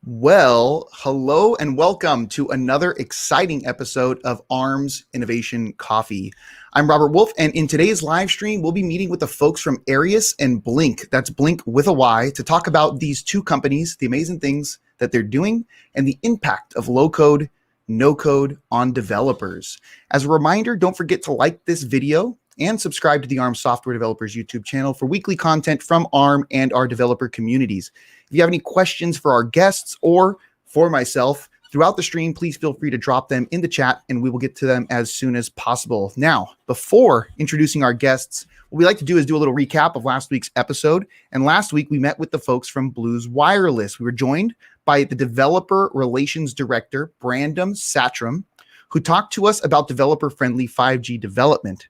Well, hello and welcome to another exciting episode of ARM's Innovation Coffee. I'm Robert Wolf, and in today's live stream, we'll be meeting with the folks from Arias and Blynk, that's Blynk with a Y, to talk about these two companies, the amazing things that they're doing, and the impact of low-code, no-code on developers. As a reminder, don't forget to like this video and subscribe to the ARM Software Developers YouTube channel for weekly content from ARM and our developer communities. If you have any questions for our guests or for myself throughout the stream, please feel free to drop them in the chat and we will get to them as soon as possible. Now, before introducing our guests, what we like to do is do a little recap of last week's episode. And last week we met with the folks from Blues Wireless. We were joined by the Developer Relations Director, Brandon Satram, who talked to us about developer-friendly 5G development.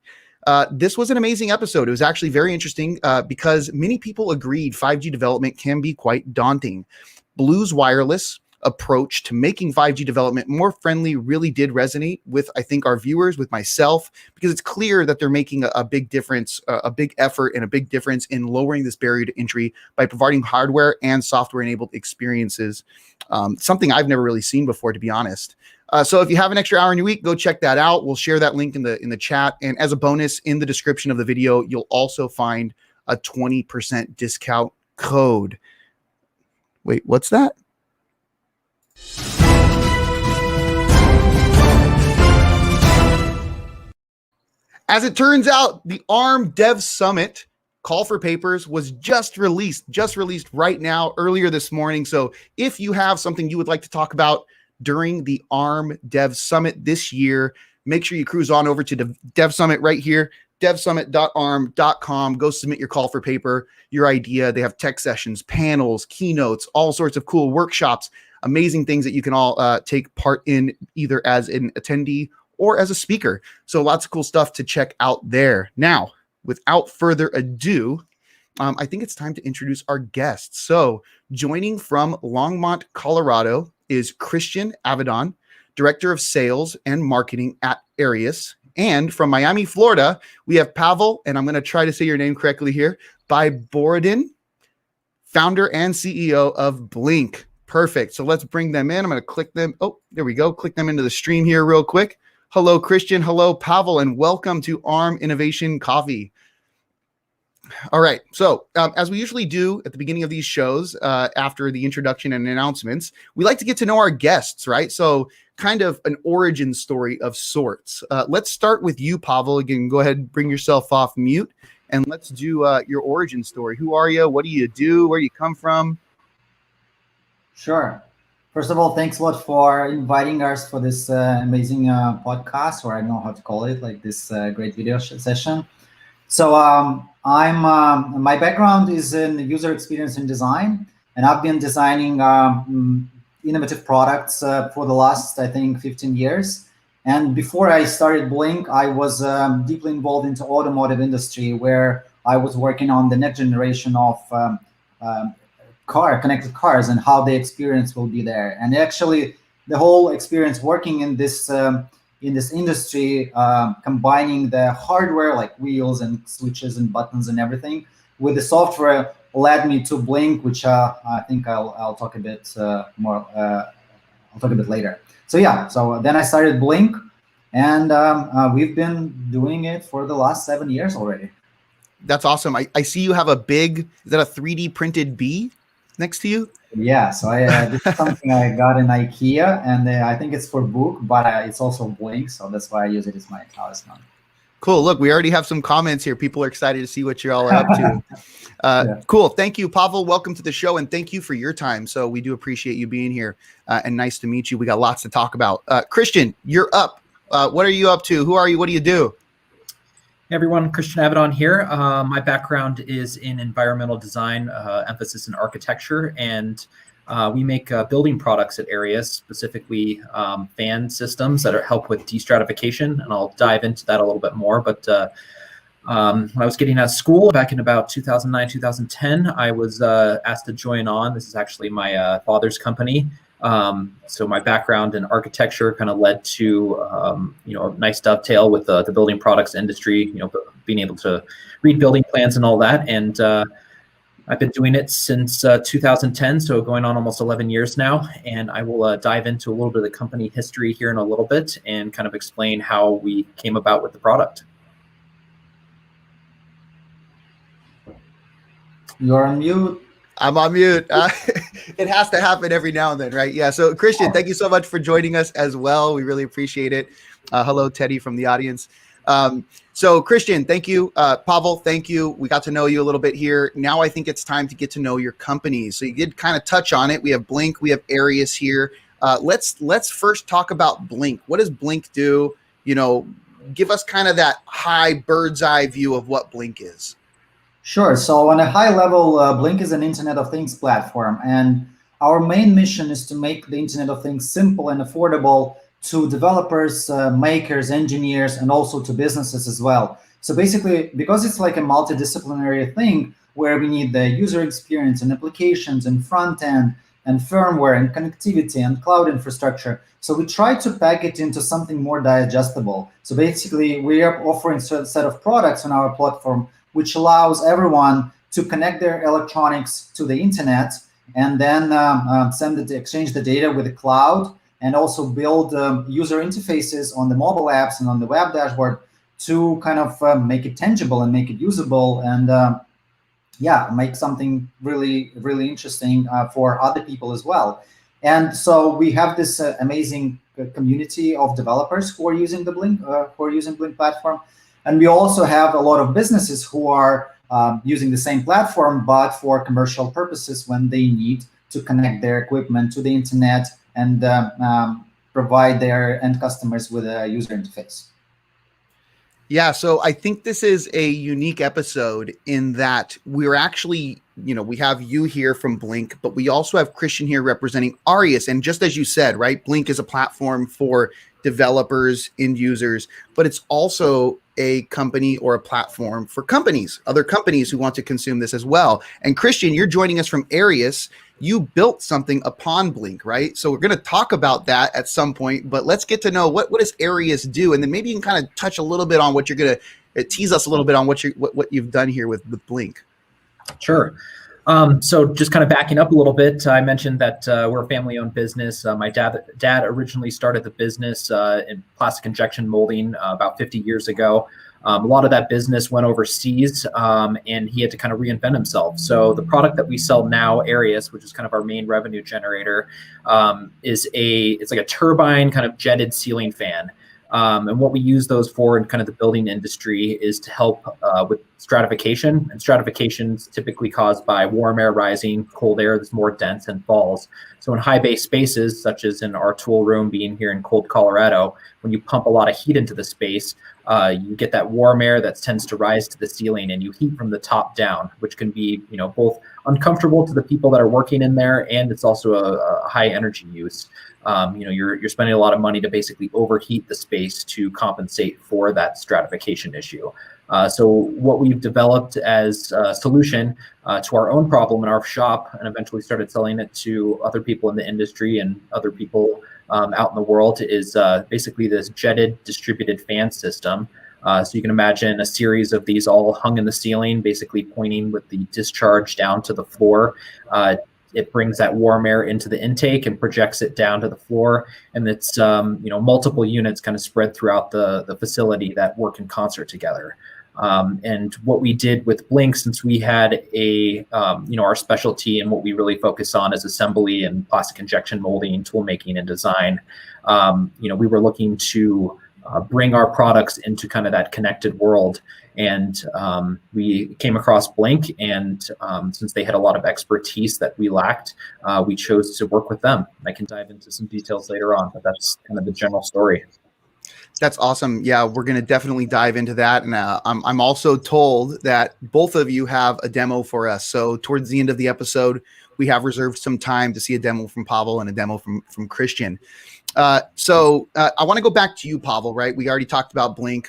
This was an amazing episode. It was actually very interesting because many people agreed 5G development can be quite daunting. Blues Wireless approach to making 5G development more friendly really did resonate with, I think, our viewers, with myself, because it's clear that they're making a big difference, a big effort and a big difference in lowering this barrier to entry by providing hardware and software-enabled experiences, something I've never really seen before, to be honest. So if you have an extra hour in your week, go check that out. We'll share that link in the chat. And as a bonus, in the description of the video, you'll also find a 20% discount code. Wait, what's that? As it turns out, the ARM Dev Summit call for papers was just released right now, earlier this morning. So if you have something you would like to talk about during the ARM Dev Summit this year, make sure you cruise on over to the Dev Summit right here, devsummit.arm.com. Go submit your call for paper, your idea. They have tech sessions, panels, keynotes, all sorts of cool workshops, amazing things that you can all take part in either as an attendee or as a speaker. So lots of cool stuff to check out there. Now, without further ado, I think it's time to introduce our guests. So joining from Longmont, Colorado, is Christian Avedon, Director of Sales and Marketing at Arias. And from Miami, Florida, we have Pavel, and I'm going to try to say your name correctly here, Bayborodin, founder and CEO of Blynk. Perfect. So let's bring them in. I'm going to click them. Oh, there we go. Click them into the stream here real quick. Hello, Christian. Hello, Pavel, and welcome to ARM Innovation Coffee. All right. So as we usually do at the beginning of these shows, after the introduction and announcements, we like to get to know our guests, right? So kind of an origin story of sorts. Let's start with you, Pavel. Again, go ahead and bring yourself off mute and let's do your origin story. Who are you? What do you do? Where you come from? Sure. First of all, thanks a lot for inviting us for this amazing podcast, or I don't know how to call it, like this great video session. So my background is in user experience and design, and I've been designing innovative products for the last, I think, 15 years. And before I started Blynk, I was deeply involved into automotive industry, where I was working on the next generation of connected cars and how the experience will be there. And actually, the whole experience working in this industry, combining the hardware like wheels and switches and buttons and everything with the software led me to Blynk, which I think I'll talk a bit more. I'll talk a bit later. So yeah, so then I started Blynk, and we've been doing it for the last 7 years already. That's awesome. I see you have a big, is that a 3D printed bee next to you? Yeah, so this is something I got in IKEA, and I think it's for book, but it's also Blynk, so that's why I use it as my talisman. Cool. Look, we already have some comments here. People are excited to see what you're all up to. Yeah. Cool. Thank you, Pavel. Welcome to the show, and thank you for your time. So we do appreciate you being here, and nice to meet you. We got lots to talk about. Christian, you're up. What are you up to? Who are you? What do you do? Hey everyone, Christian Avedon here. My background is in environmental design, emphasis in architecture, and we make building products at Arias, specifically fan systems that help with destratification, and I'll dive into that a little bit more. But when I was getting out of school back in about 2009, 2010, I was asked to join on. This is actually my father's company. So my background in architecture kind of led to, a nice dovetail with the building products industry, being able to read building plans and all that. And I've been doing it since 2010, so going on almost 11 years now. And I will dive into a little bit of the company history here in a little bit and kind of explain how we came about with the product. You're on mute. I'm on mute. It has to happen every now and then, right? Yeah. So Christian, thank you so much for joining us as well. We really appreciate it. Hello, Teddy from the audience. So Christian, thank you. Pavel, thank you. We got to know you a little bit here. Now I think it's time to get to know your company. So you did kind of touch on it. We have Blynk, we have Arias here. Let's first talk about Blynk. What does Blynk do? You know, give us kind of that high bird's eye view of what Blynk is. Sure. So on a high level, Blynk is an Internet of Things platform, and our main mission is to make the Internet of Things simple and affordable to developers, makers, engineers, and also to businesses as well. So basically, because it's like a multidisciplinary thing where we need the user experience and applications and front end and firmware and connectivity and cloud infrastructure, so we try to pack it into something more digestible. So basically, we are offering a set of products on our platform which allows everyone to connect their electronics to the internet and then exchange the data with the cloud, and also build user interfaces on the mobile apps and on the web dashboard to kind of make it tangible and make it usable, and make something really, really interesting for other people as well. And so we have this amazing community of developers who are using the Blynk platform. And we also have a lot of businesses who are using the same platform, but for commercial purposes when they need to connect their equipment to the internet and provide their end customers with a user interface. Yeah, so I think this is a unique episode in that we're actually, we have you here from Blynk, but we also have Christian here representing Arias. And just as you said, right, Blynk is a platform for developers, end users, but it's also a company or a platform for companies, other companies who want to consume this as well. And Christian, you're joining us from Arias. You built something upon Blynk, right? So we're going to talk about that at some point, but let's get to know what does Arias do, and then maybe you can kind of touch a little bit on what you're going to tease us a little bit on what you've done here with Blynk. Sure. So just kind of backing up a little bit, I mentioned that we're a family-owned business. My dad originally started the business in plastic injection molding about 50 years ago. A lot of that business went overseas, and he had to kind of reinvent himself. So the product that we sell now, Arias, which is kind of our main revenue generator, it's like a turbine kind of jetted ceiling fan. And what we use those for in kind of the building industry is to help with stratification. And stratification is typically caused by warm air rising, cold air that's more dense and falls. So in high bay spaces, such as in our tool room being here in cold Colorado, when you pump a lot of heat into the space, you get that warm air that tends to rise to the ceiling, and you heat from the top down, which can be, both uncomfortable to the people that are working in there, and it's also a high energy use. You're spending a lot of money to basically overheat the space to compensate for that stratification issue. So what we've developed as a solution to our own problem in our shop, and eventually started selling it to other people in the industry and other people out in the world, is basically this jetted distributed fan system. So you can imagine a series of these all hung in the ceiling, basically pointing with the discharge down to the floor. It brings that warm air into the intake and projects it down to the floor. And it's, multiple units kind of spread throughout the facility that work in concert together. And what we did with Blynk, since we had our specialty and what we really focus on is assembly and plastic injection molding, tool making, and design, we were looking to bring our products into kind of that connected world. And we came across Blynk, and since they had a lot of expertise that we lacked, we chose to work with them. I can dive into some details later on, but that's kind of the general story. That's awesome. Yeah, we're going to definitely dive into that. And I'm also told that both of you have a demo for us. So towards the end of the episode, we have reserved some time to see a demo from Pavel and a demo from Christian. So I want to go back to you, Pavel, right? We already talked about Blynk,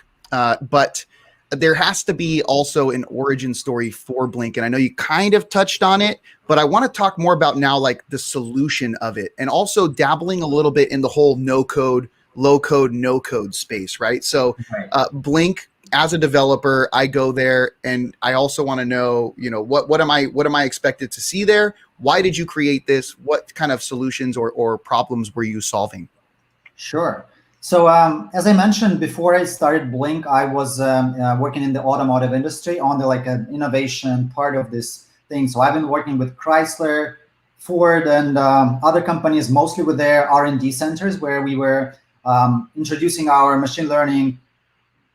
but there has to be also an origin story for Blynk. And I know you kind of touched on it, but I want to talk more about now, like the solution of it, and also dabbling a little bit in the whole no code, low code, no code space, right? So Blynk, as a developer, I go there and I also want to know, what am I expected to see there? Why did you create this? What kind of solutions or problems were you solving? Sure. So as I mentioned before I started Blynk, I was working in the automotive industry on the innovation part of this thing. So I've been working with Chrysler, Ford, and other companies, mostly with their R&D centers, where we were introducing our machine learning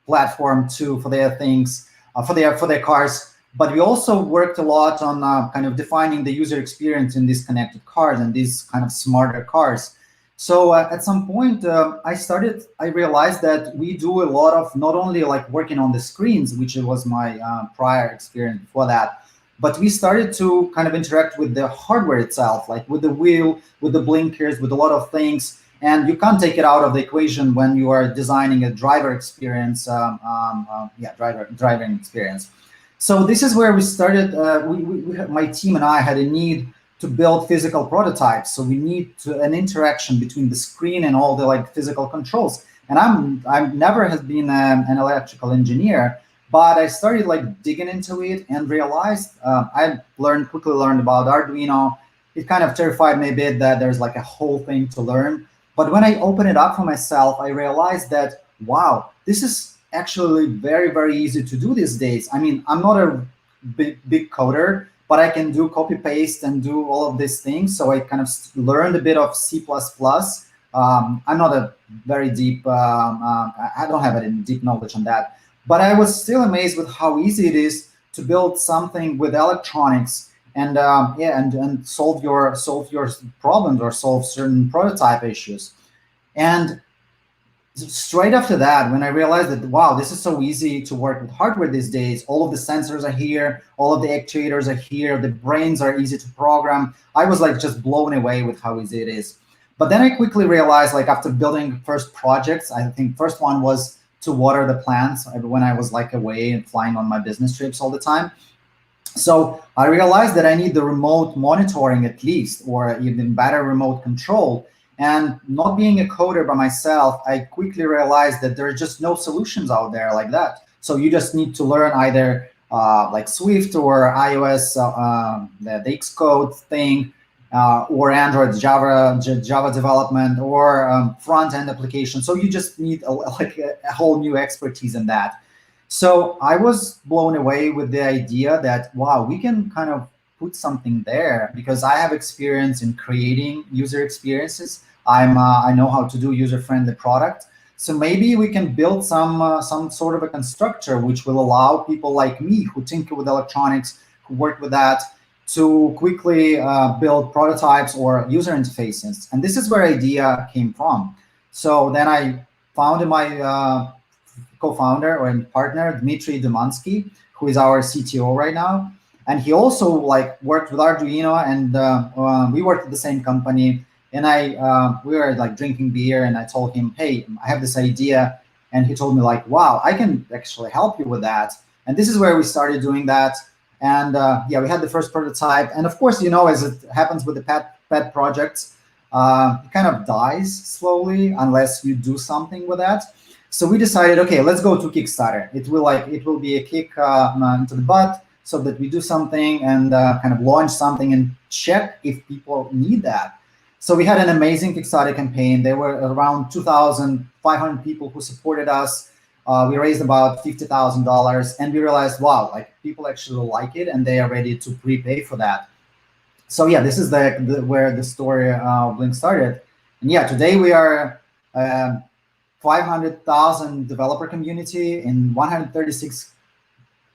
platform for their things, for their cars. But we also worked a lot on kind of defining the user experience in these connected cars and these kind of smarter cars. So at some point, I realized that we do a lot of not only like working on the screens, which was my prior experience before that, but we started to kind of interact with the hardware itself, like with the wheel, with the blinkers, with a lot of things. And you can't take it out of the equation when you are designing a driver experience, driving experience. So this is where we started. My team and I had a need to build physical prototypes. So we need an interaction between the screen and all the physical controls. And I've never has been an electrical engineer, but I started digging into it and realized I quickly learned about Arduino. It kind of terrified me a bit that there's a whole thing to learn. But when I opened it up for myself, I realized that, wow, this is actually very, very easy to do these days. I mean, I'm not a big coder, but I can do copy paste and do all of these things. So I kind of learned a bit of C++. I'm not a very deep, I don't have any deep knowledge on that, but I was still amazed with how easy it is to build something with electronics and and solve your problems or solve certain prototype issues. And straight after that, when I realized that, wow, this is so easy to work with hardware these days, all of the sensors are here, all of the actuators are here, the brains are easy to program, I was just blown away with how easy it is. But then I quickly realized, after building first projects, I think first one was to water the plants when I was away and flying on my business trips all the time. So I realized that I need the remote monitoring at least, or even better remote control. And not being a coder by myself, I quickly realized that there are just no solutions out there like that. So you just need to learn either Swift or iOS, the Xcode thing, or Android, Java development, or front-end application. So you just need a whole new expertise in that. So I was blown away with the idea that, wow, we can kind of put something there, because I have experience in creating user experiences. I know how to do user-friendly product. So maybe we can build some sort of a constructor which will allow people like me who tinker with electronics, who work with that, to quickly build prototypes or user interfaces. And this is where idea came from. So then I found my co-founder or partner, Dmitry Dumansky, who is our CTO right now. And he also worked with Arduino, and we worked at the same company. And we were drinking beer, and I told him, hey, I have this idea. And he told me wow, I can actually help you with that. And this is where we started doing that. And we had the first prototype. And of course, as it happens with the pet projects, it kind of dies slowly unless you do something with that. So we decided, okay, let's go to Kickstarter. It will be a kick into the butt, so that we do something and kind of launch something and check if people need that. So we had an amazing Kickstarter campaign. There were around 2,500 people who supported us. We raised about $50,000, and we realized, wow, people actually like it, and they are ready to prepay for that. So yeah, this is where the story of Blynk started. And yeah, today we are 500,000 developer community in 136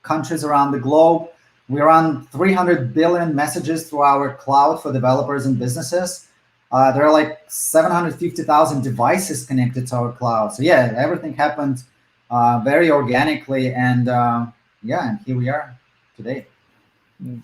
countries around the globe. We run 300 billion messages through our cloud for developers and businesses. There are 750,000 devices connected to our cloud. So yeah, everything happened very organically, and and here we are today.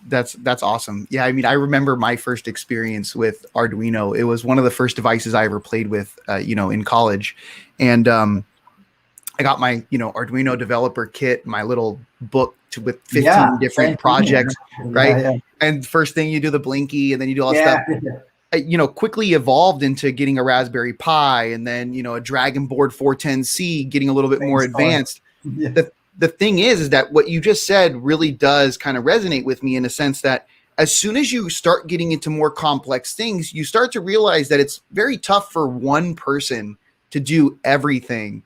That's awesome. Yeah, I mean, I remember my first experience with Arduino. It was one of the first devices I ever played with, in college, and I got my, Arduino developer kit, my little book with 15 different projects, right? Yeah. And first thing you do the Blinky, and then you do all that stuff. Quickly evolved into getting a Raspberry Pi, and then, a Dragon Board 410C, getting a little bit more advanced. Yeah. the thing is that what you just said really does kind of resonate with me in a sense that as soon as you start getting into more complex things, you start to realize that it's very tough for one person to do everything,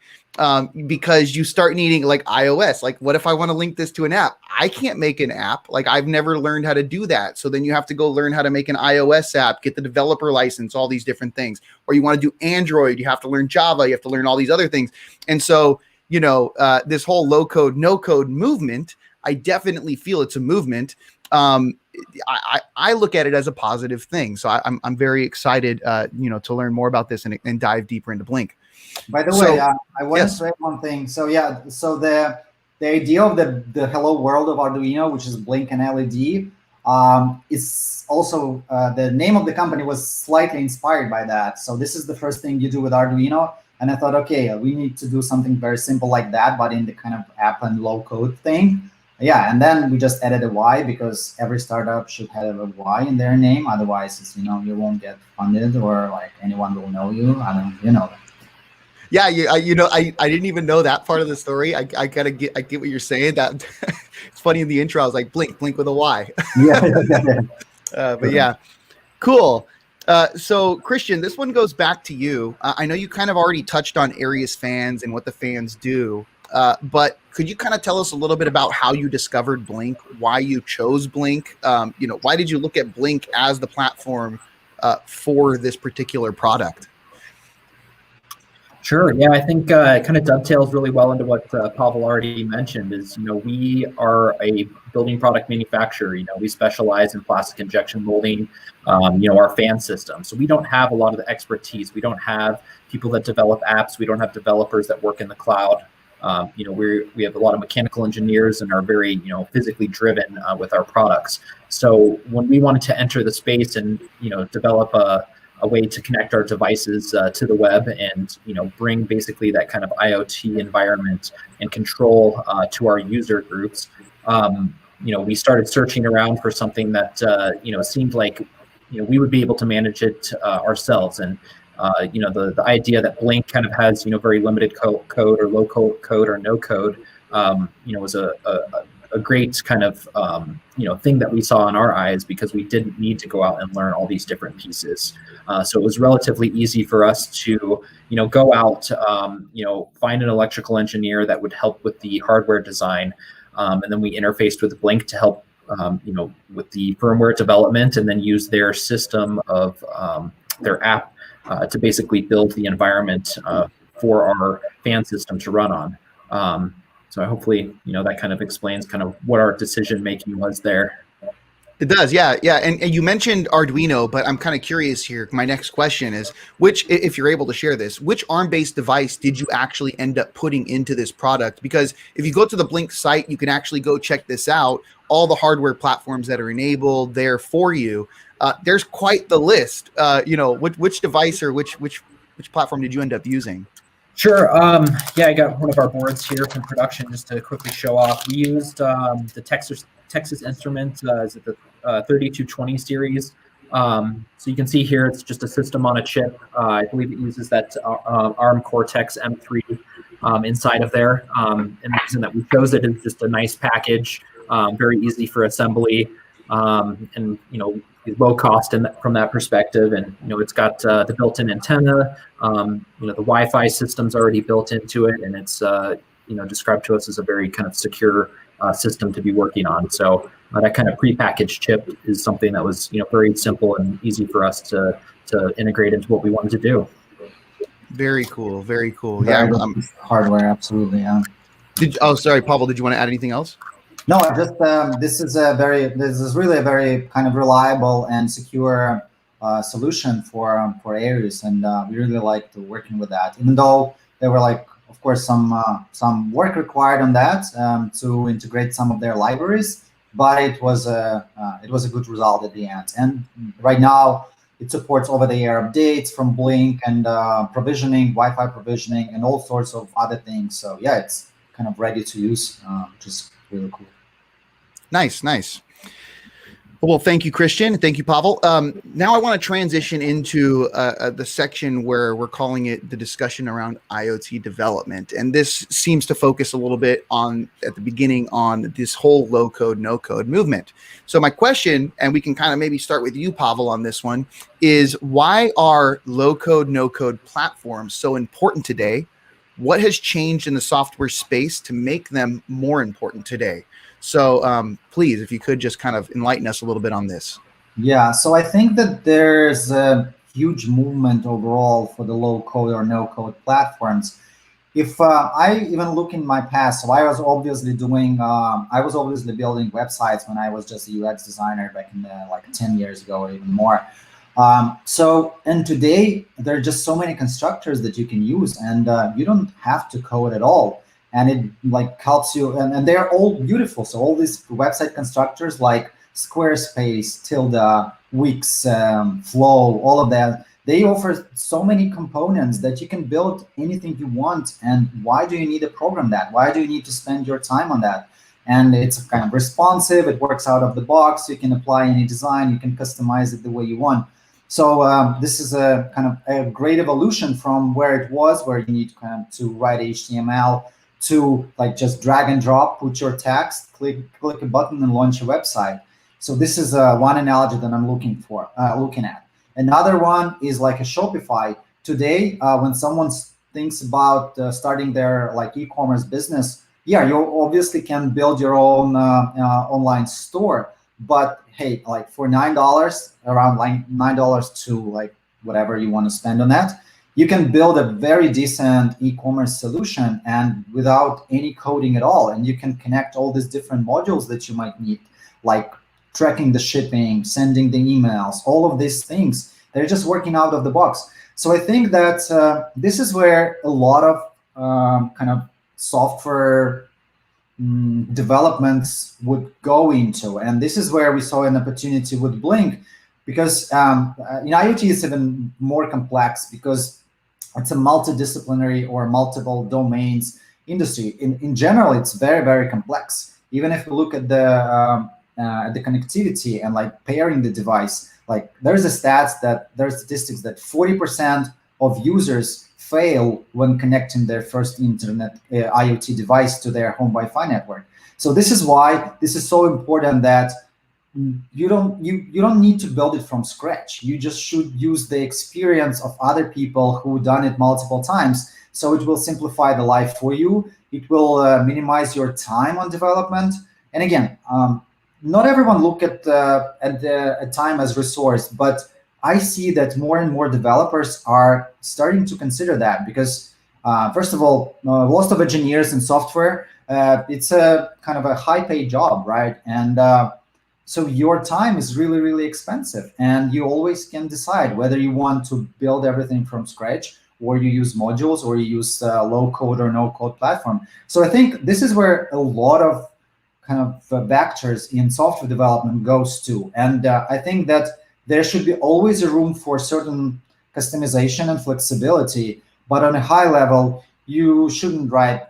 because you start needing like iOS. Like, what if I want to link this to an app? I can't make an app. Like, I've never learned how to do that. So then you have to go learn how to make an iOS app, get the developer license, all these different things. Or you want to do Android, you have to learn Java, you have to learn all these other things. And so, this whole low code, no code movement, I definitely feel it's a movement. I look at it as a positive thing. So I'm very excited, to learn more about this and dive deeper into Blynk. By the way, I want to say one thing. So the idea of the hello world of Arduino, which is Blynk and LED, is also the name of the company was slightly inspired by that. So this is the first thing you do with Arduino. And I thought, okay, we need to do something very simple like that, but in the kind of app and low code thing. Yeah, and then we just added a Y because every startup should have a Y in their name. Otherwise, it's, you won't get funded or like anyone will know you. That. Yeah, I didn't even know that part of the story. I get what you're saying. That it's funny in the intro. I was like, Blynk with a Y. Yeah. But yeah, cool. So Christian, this one goes back to you. I know you kind of already touched on Airius Fans and what the fans do. But could you kind of tell us a little bit about how you discovered Blynk, why you chose Blynk? Why did you look at Blynk as the platform for this particular product? Sure. Yeah, I think it kind of dovetails really well into what Pavel already mentioned is, we are a building product manufacturer. We specialize in plastic injection molding, our fan system. So we don't have a lot of the expertise. We don't have people that develop apps. We don't have developers that work in the cloud. We have a lot of mechanical engineers and are very, physically driven with our products. So when we wanted to enter the space and, develop a way to connect our devices to the web and, bring basically that kind of IoT environment and control to our user groups, we started searching around for something that, seemed like, we would be able to manage it ourselves. And the idea that Blynk kind of has, very limited code or low code or no code, was a great kind of, thing that we saw in our eyes because we didn't need to go out and learn all these different pieces. So it was relatively easy for us to, go out, find an electrical engineer that would help with the hardware design. And then we interfaced with Blynk to help, with the firmware development and then use their system of their app to basically build the environment for our fan system to run on. So hopefully, that kind of explains kind of what our decision making was there. It does, yeah. And you mentioned Arduino, but I'm kind of curious here. My next question is, if you're able to share this, which ARM-based device did you actually end up putting into this product? Because if you go to the Blynk site, you can actually go check this out. All the hardware platforms that are enabled there for you. There's quite the list. Which device or which platform did you end up using? Sure. Yeah, I got one of our boards here from production just to quickly show off. We used the Texas Instruments, is it the 3220 series? So you can see here, it's just a system on a chip. I believe it uses that ARM Cortex M3 inside of there. And the reason that we chose it is just a nice package, very easy for assembly, and low cost from that perspective. And it's got the built-in antenna. The Wi-Fi system's already built into it, and it's described to us as a very kind of secure system to be working on. So that kind of prepackaged chip is something that was very simple and easy for us to integrate into what we wanted to do. Very cool. Very cool. Yeah. Hardware, absolutely. Yeah. Sorry, Pavel. Did you want to add anything else? No, just this is really a very kind of reliable and secure solution for Airius, and we really liked working with that. Even though there were of course, some work required on that to integrate some of their libraries, but it was a good result at the end. And right now, it supports over-the-air updates from Blynk and provisioning, Wi-Fi provisioning, and all sorts of other things. So yeah, it's kind of ready to use, which is really cool. Nice. Well, thank you, Christian. Thank you, Pavel. Now I want to transition into the section where we're calling it the discussion around IoT development. And this seems to focus a little bit on, at the beginning, on this whole low code, no code movement. So my question, and we can kind of maybe start with you, Pavel, on this one, is why are low code, no code platforms so important today? What has changed in the software space to make them more important today? So please, if you could just kind of enlighten us a little bit on this. Yeah, so I think that there's a huge movement overall for the low code or no code platforms. If I even look in my past, so I was obviously building websites when I was just a UX designer back in like 10 years ago or even more. And today there are just so many constructors that you can use, and you don't have to code at all. And it like helps you, and they're all beautiful. So all these website constructors like Squarespace, Tilda, Wix, Flow, all of that, they offer so many components that you can build anything you want. And why do you need to program that? Why do you need to spend your time on that? And it's kind of responsive. It works out of the box. You can apply any design. You can customize it the way you want. So this is a kind of a great evolution from where it was, where you need kind of to write HTML, to like just drag and drop, put your text, click a button and launch a website. So this is one analogy that I'm looking at. Another one is like a Shopify. Today, when someone thinks about starting their like e-commerce business, yeah, you obviously can build your own online store. But hey, like for $9, around like $9 to like whatever you want to spend on that, you can build a very decent e-commerce solution and without any coding at all. And you can connect all these different modules that you might need, like tracking the shipping, sending the emails, all of these things. They're just working out of the box. So I think that this is where a lot of kind of software developments would go into. And this is where we saw an opportunity with Blynk, because in IoT it's even more complex because it's a multidisciplinary or multiple domains industry. In general, it's very, very complex. Even if you look at the connectivity and like pairing the device, like there's statistics that 40% of users fail when connecting their first internet IoT device to their home Wi-Fi network. So this is why this is so important that you don't need to build it from scratch. You just should use the experience of other people who done it multiple times. So it will simplify the life for you. It will minimize your time on development. And again, not everyone look at time as resource, but I see that more and more developers are starting to consider that because first of all, most of engineers in software, it's a kind of a high-paid job, right? And so your time is really, really expensive, and you always can decide whether you want to build everything from scratch or you use modules or you use low code or no code platform. So I think this is where a lot of kind of vectors in software development goes to. And I think that there should be always a room for certain customization and flexibility, but on a high level, you shouldn't write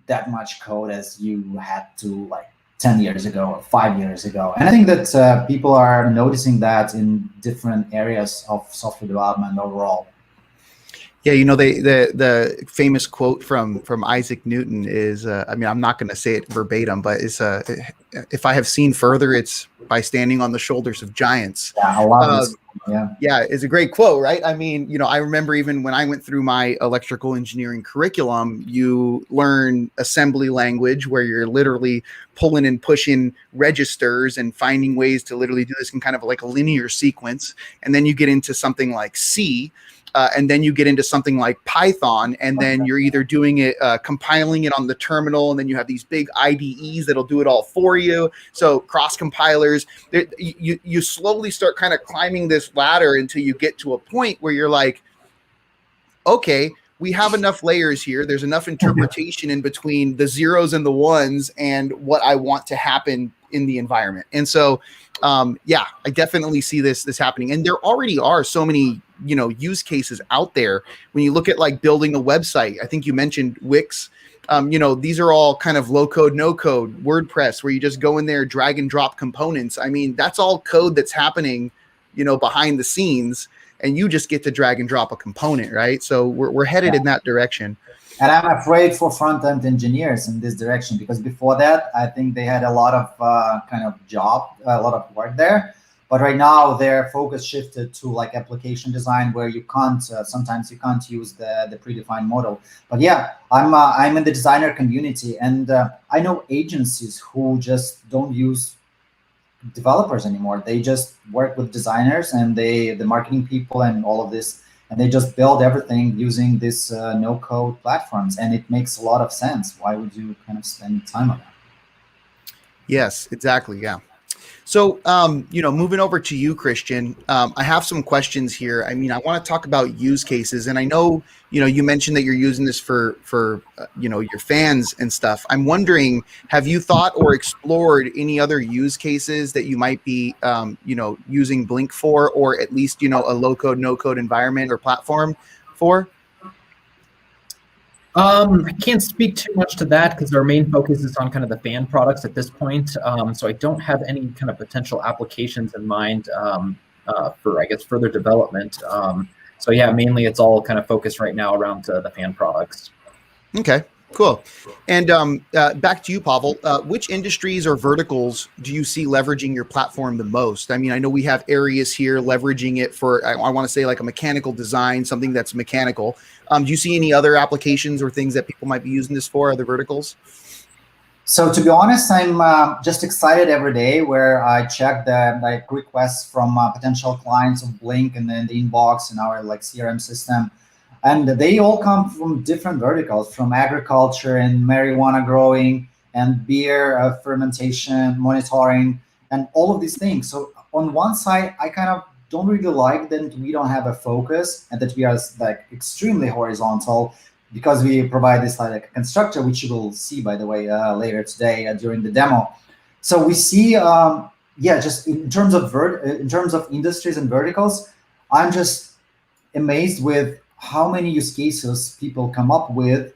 that much code as you had to like 10 years ago or 5 years ago. And I think that people are noticing that in different areas of software development overall. Yeah, you know, the famous quote from Isaac Newton is, I mean, I'm not going to say it verbatim, but it's if I have seen further, it's by standing on the shoulders of giants. Yeah, I love this. Yeah, it's a great quote, right? I mean, you know, I remember even when I went through my electrical engineering curriculum, you learn assembly language where you're literally pulling and pushing registers and finding ways to literally do this in kind of like a linear sequence. And then you get into something like C. And then you get into something like Python, and then you're either doing it, compiling it on the terminal, and then you have these big IDEs that'll do it all for you. So cross compilers, you slowly start kind of climbing this ladder until you get to a point where you're like, okay, we have enough layers here. There's enough interpretation in between the zeros and the ones and what I want to happen in the environment. And so, yeah, I definitely see this happening. And there already are so many, you know, use cases out there. When you look at like building a website, I think you mentioned Wix. These are all kind of low code, no code, WordPress, where you just go in there, drag and drop components. I mean, that's all code that's happening, behind the scenes, and you just get to drag and drop a component, right? So we're headed in that direction. And I'm afraid for front-end engineers in this direction, because before that, I think they had a lot of a lot of work there. But right now, their focus shifted to like application design, where you can't sometimes you can't use the predefined model. But yeah, I'm in the designer community, and I know agencies who just don't use developers anymore. They just work with designers and the marketing people and all of this. And they just build everything using this no-code platforms, and it makes a lot of sense. Why would you kind of spend time on that? Yes, exactly. Yeah. So, moving over to you, Christian, I have some questions here. I mean, I want to talk about use cases, and I know, you mentioned that you're using this for your fans and stuff. I'm wondering, have you thought or explored any other use cases that you might be, using Blynk for, or at least, a low code, no code environment or platform for? I can't speak too much to that because our main focus is on kind of the fan products at this point. So I don't have any kind of potential applications in mind for, I guess, further development. So yeah, mainly it's all kind of focused right now around the fan products. Okay, cool. And back to you, Pavel. Which industries or verticals do you see leveraging your platform the most? I mean, I know we have Arias here leveraging it for, I want to say like a mechanical design, something that's mechanical. Do you see any other applications or things that people might be using this for, other verticals? So to be honest, I'm just excited every day where I check the requests from potential clients of Blynk and then the inbox in our CRM system. And they all come from different verticals, from agriculture and marijuana growing and beer fermentation, monitoring, and all of these things. So on one side, I kind of don't really like that we don't have a focus and that we are extremely horizontal, because we provide this like a constructor, which you will see, by the way, later today during the demo. So we see, just in terms of industries and verticals, I'm just amazed with how many use cases people come up with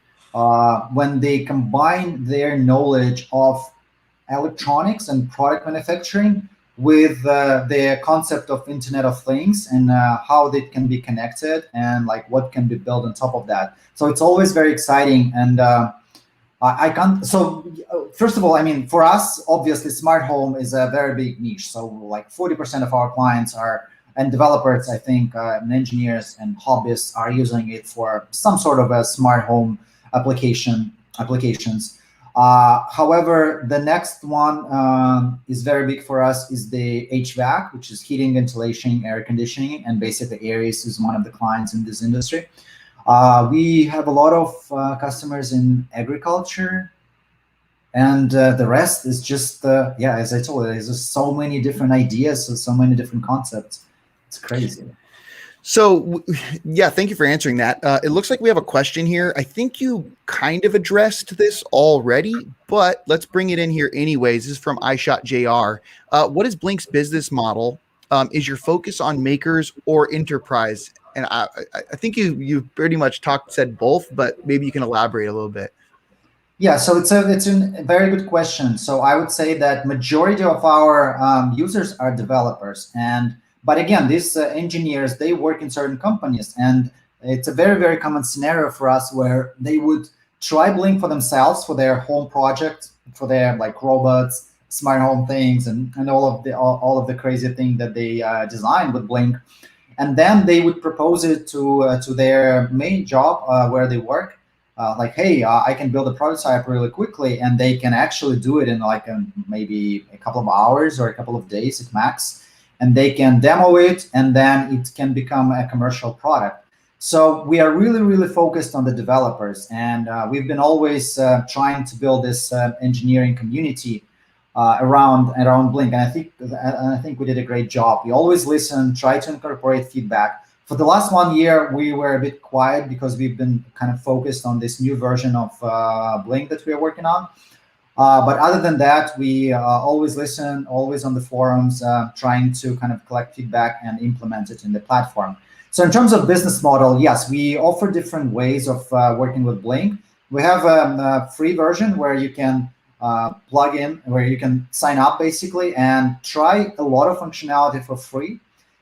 when they combine their knowledge of electronics and product manufacturing with the concept of Internet of Things and how they can be connected and like what can be built on top of that. So it's always very exciting. And I can't. So first of all, I mean, for us, obviously, smart home is a very big niche. So like 40% of our clients are, and developers, I think, and engineers and hobbyists are using it for some sort of a smart home applications. However, the next one is very big for us is the HVAC, which is heating, ventilation, air conditioning, and basically Airius is one of the clients in this industry. We have a lot of customers in agriculture, and the rest is just, as I told you, there's just so many different ideas, so many different concepts. It's crazy. So, yeah, thank you for answering that. It looks like we have a question here. I think you kind of addressed this already, but let's bring it in here anyways. This is from iShotJR. What is Blynk's business model? Is your focus on makers or enterprise? And I think you pretty much said both, but maybe you can elaborate a little bit. Yeah, so it's a very good question. So I would say that majority of our users are developers, but again, these engineers, they work in certain companies, and it's a very, very common scenario for us where they would try Blynk for themselves, for their home project, for their like robots, smart home things, and all of the crazy things that they design with Blynk, and then they would propose it to their main job where they work. Like, hey, I can build a prototype really quickly, and they can actually do it in like maybe a couple of hours or a couple of days at max. And they can demo it, and then it can become a commercial product. So we are really, really focused on the developers, and we've been always trying to build this engineering community around Blynk. And I think we did a great job. We always listen, try to incorporate feedback. For the last 1 year, we were a bit quiet because we've been kind of focused on this new version of Blynk that we are working on. But other than that, we always listen, always on the forums, trying to kind of collect feedback and implement it in the platform. So in terms of business model, yes, we offer different ways of working with Blynk. We have a free version where you can plug in, where you can sign up basically and try a lot of functionality for free.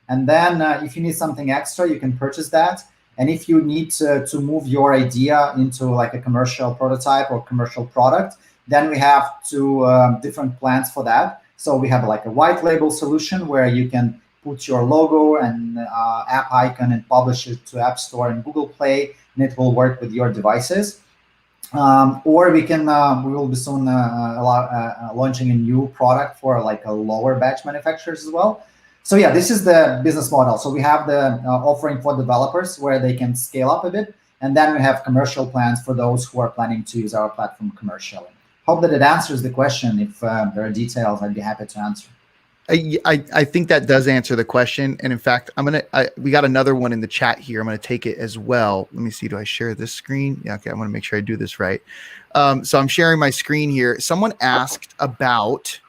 And then if you need something extra, you can purchase that. And if you need to move your idea into like a commercial prototype or commercial product, then we have two different plans for that. So we have like a white label solution where you can put your logo and app icon and publish it to App Store and Google Play, and it will work with your devices. Or we will be soon launching a new product for like a lower batch manufacturers as well. So yeah, this is the business model. So we have the offering for developers where they can scale up a bit, and then we have commercial plans for those who are planning to use our platform commercially. Hope that it answers the question. If there are details, I'd be happy to answer. I think that does answer the question. And in fact, we got another one in the chat here. I'm going to take it as well. Let me see. Do I share this screen? Yeah. Okay. I want to make sure I do this right. So I'm sharing my screen here. Someone asked about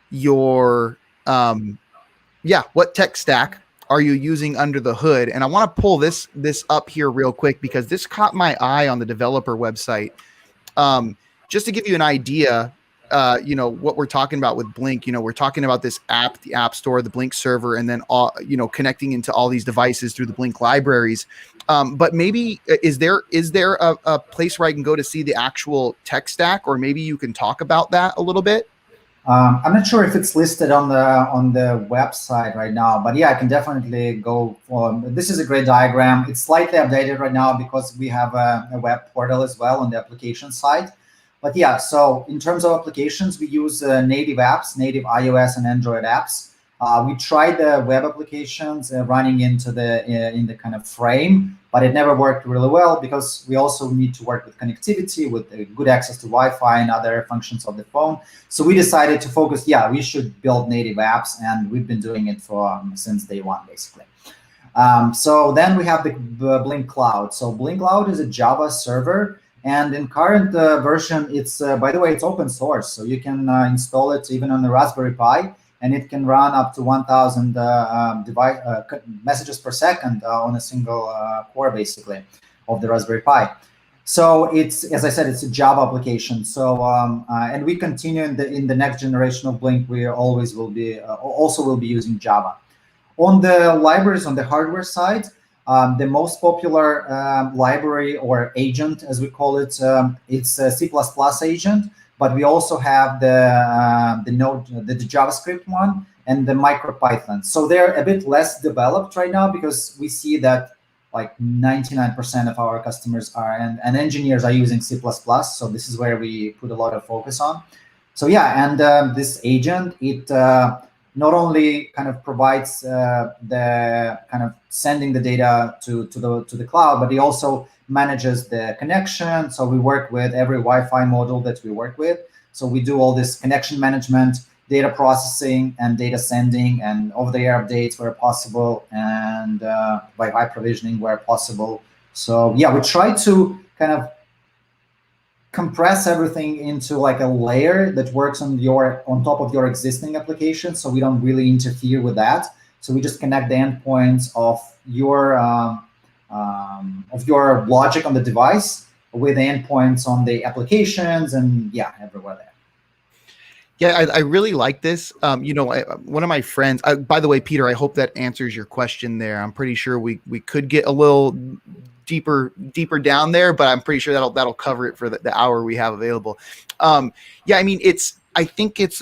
your, what tech stack are you using under the hood? And I want to pull this up here real quick because this caught my eye on the developer website. Just to give you an idea, what we're talking about with Blynk, we're talking about this app, the App Store, the Blynk server, and then connecting into all these devices through the Blynk libraries. But maybe is there a place where I can go to see the actual tech stack, or maybe you can talk about that a little bit? I'm not sure if it's listed on the website right now, but yeah, I can definitely go for. This is a great diagram. It's slightly updated right now because we have a web portal as well on the application side. But yeah, so in terms of applications, we use native apps, native iOS and Android apps. We tried the web applications running into in the kind of frame, but it never worked really well because we also need to work with connectivity, with good access to Wi-Fi and other functions of the phone. So we decided to focus. Yeah, we should build native apps, and we've been doing it since day one, basically. So then we have the Blynk Cloud. So Blynk Cloud is a Java server. And in current version, it's by the way, it's open source, so you can install it even on the Raspberry Pi, and it can run up to 1,000 messages per second on a single core, basically, of the Raspberry Pi. So it's, as I said, it's a Java application. So and we continue in the next generation of Blynk. We always will be will be using Java. On the libraries, on the hardware side. The most popular library or agent, as we call it, it's a C++ agent, but we also have the Node, the JavaScript one, and the MicroPython. So they're a bit less developed right now because we see that like 99% of our customers and engineers are using C++. So this is where we put a lot of focus on. So yeah, and this agent, it not only kind of provides the kind of sending the data to the cloud, but it also manages the connection. So we work with every Wi-Fi module that we work with. So we do all this connection management, data processing, and data sending, and over-the-air updates where possible, and Wi-Fi provisioning where possible. So yeah, we try to kind of compress everything into like a layer that works on top of your existing application, so we don't really interfere with that. So we just connect the endpoints of your logic on the device with the endpoints on the applications, and yeah, everywhere there. Yeah, I really like this. One of my friends, by the way, Peter, I hope that answers your question there. I'm pretty sure we could get a little deeper down there, but I'm pretty sure that'll cover it for the hour we have available. I mean, I think it's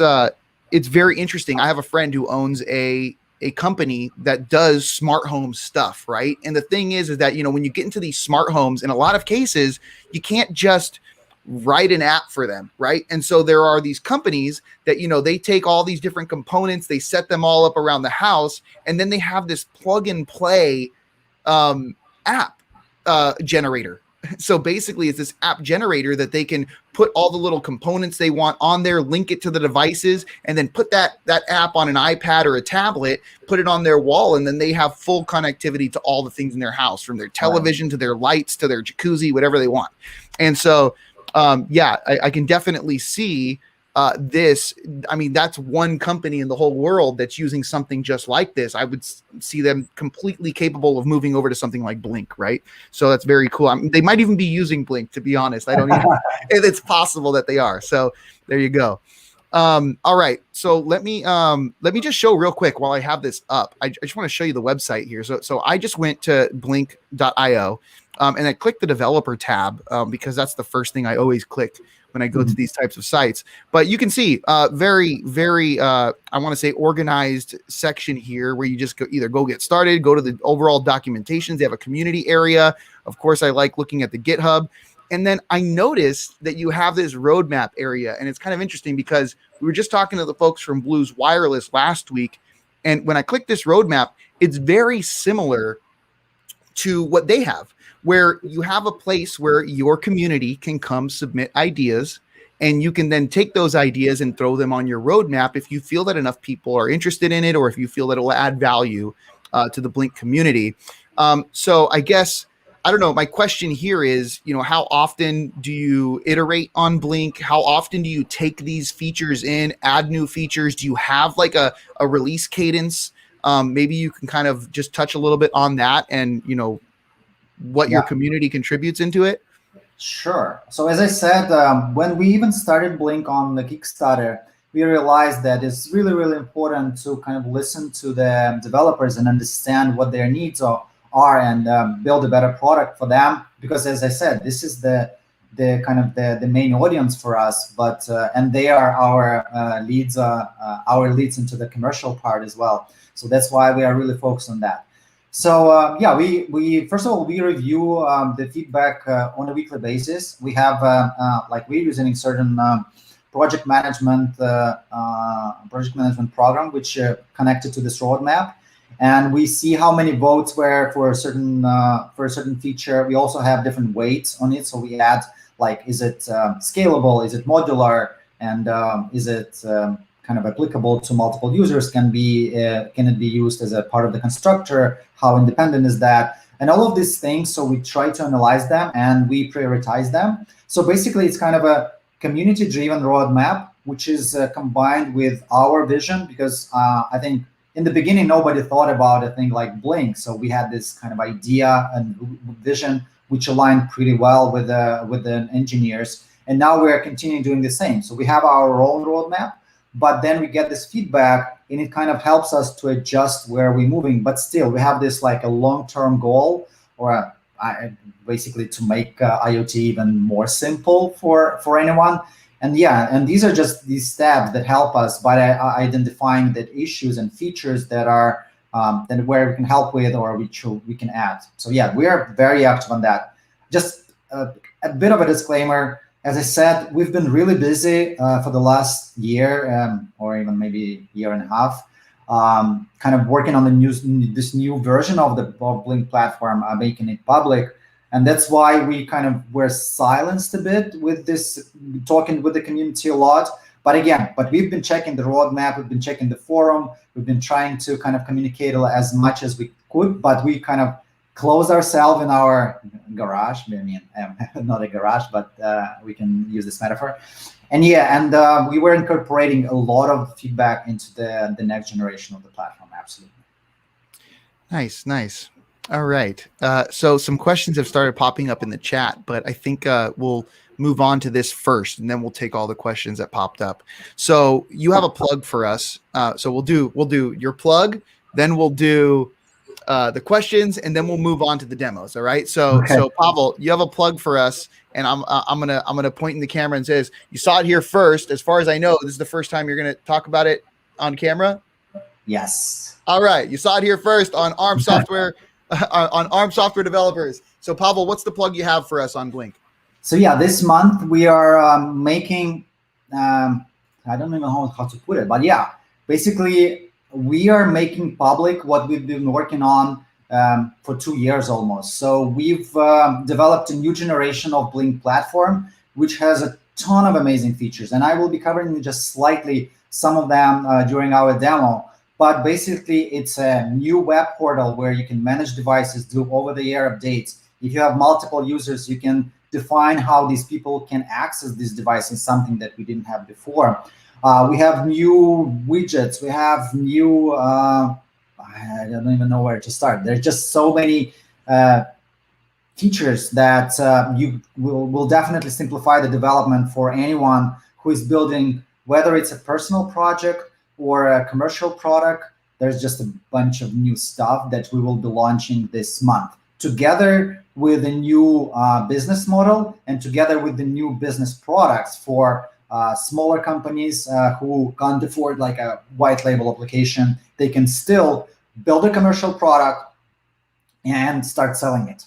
very interesting. I have a friend who owns a company that does smart home stuff, right? And the thing is that, when you get into these smart homes, in a lot of cases, you can't just write an app for them, right? And so there are these companies that, they take all these different components, they set them all up around the house, and then they have this plug and play app generator. So basically it's this app generator that they can put all the little components they want on there, link it to the devices, and then put that app on an iPad or a tablet, put it on their wall, and then they have full connectivity to all the things in their house, from their television to their lights to their jacuzzi, whatever they want. And so I can definitely see this, I mean, that's one company in the whole world that's using something just like this. I would see them completely capable of moving over to something like Blynk, right? So that's very cool. I mean, they might even be using Blynk, to be honest. I don't even, it's possible that they are. So there you go. All right. So let me just show real quick while I have this up. I just want to show you the website here. So I just went to blynk.io, and I clicked the developer tab, because that's the first thing I always click when I go to these types of sites. But you can see very, very, I want to say organized section here where you just either go get started, go to the overall documentations. They have a community area. Of course, I like looking at the GitHub. And then I noticed that you have this roadmap area, and it's kind of interesting because we were just talking to the folks from Blues Wireless last week. And when I click this roadmap, it's very similar to what they have, where you have a place where your community can come submit ideas, and you can then take those ideas and throw them on your roadmap if you feel that enough people are interested in it, or if you feel that it will add value to the Blynk community. So I guess, I don't know, my question here is, how often do you iterate on Blynk? How often do you take these features in, add new features? Do you have like a release cadence? Maybe you can kind of just touch a little bit on that and, what your community contributes into it. Sure. So as I said, when we even started Blynk on the Kickstarter, we realized that it's really, really important to kind of listen to the developers and understand what their needs are and build a better product for them. Because as I said, this is the kind of the main audience for us, but and they are our leads into the commercial part as well. So that's why we are really focused on that. So we first of all, we review the feedback on a weekly basis. We have like we're using certain project management program which connected to this roadmap, and we see how many votes were for a certain feature. We also have different weights on it, so we add like, is it scalable, is it modular, and is it kind of applicable to multiple users? Can it be used as a part of the constructor? How independent is that? And all of these things. So we try to analyze them and we prioritize them. So basically, it's kind of a community-driven roadmap, which is combined with our vision, because I think in the beginning, nobody thought about a thing like Blynk. So we had this kind of idea and vision, which aligned pretty well with the engineers. And now we're continuing doing the same. So we have our own roadmap, but then we get this feedback and it kind of helps us to adjust where we're moving. But still, we have this like a long-term goal, or basically to make IoT even more simple for anyone. And these are just these steps that help us by identifying the issues and features that are where we can help with or we can add. So we are very active on that. Just a bit of a disclaimer. As I said, we've been really busy for the last year or even maybe year and a half, kind of working on this new version of the Blynk platform, making it public. And that's why we kind of were silenced a bit with this, talking with the community a lot. But we've been checking the roadmap, we've been checking the forum, we've been trying to kind of communicate as much as we could, but we kind of closed ourselves in our garage. I mean, not a garage, but we can use this metaphor. And we were incorporating a lot of feedback into the next generation of the platform. Absolutely. Nice. All right. So some questions have started popping up in the chat, but I think we'll move on to this first, and then we'll take all the questions that popped up. So you have a plug for us. So we'll do your plug, then we'll do the questions, and then we'll move on to the demos. All right. So Pavel, you have a plug for us, and I'm gonna point in the camera and says, you saw it here first. As far as I know, this is the first time you're gonna talk about it on camera. Yes. All right. You saw it here first on ARM software. On ARM software developers. So Pavel, what's the plug you have for us on Blynk? So this month we are making, I don't even know how to put it, but basically we are making public what we've been working on for 2 years almost. So we've developed a new generation of Blynk platform, which has a ton of amazing features. And I will be covering just slightly some of them during our demo. But basically, it's a new web portal where you can manage devices, do over-the-air updates. If you have multiple users, you can define how these people can access these devices, something that we didn't have before. We have new widgets. We have new, I don't even know where to start. There's just so many features that you will definitely simplify the development for anyone who is building, whether it's a personal project or a commercial product. There's just a bunch of new stuff that we will be launching this month, together with a new business model and together with the new business products for smaller companies who can't afford like a white label application. They can still build a commercial product and start selling it.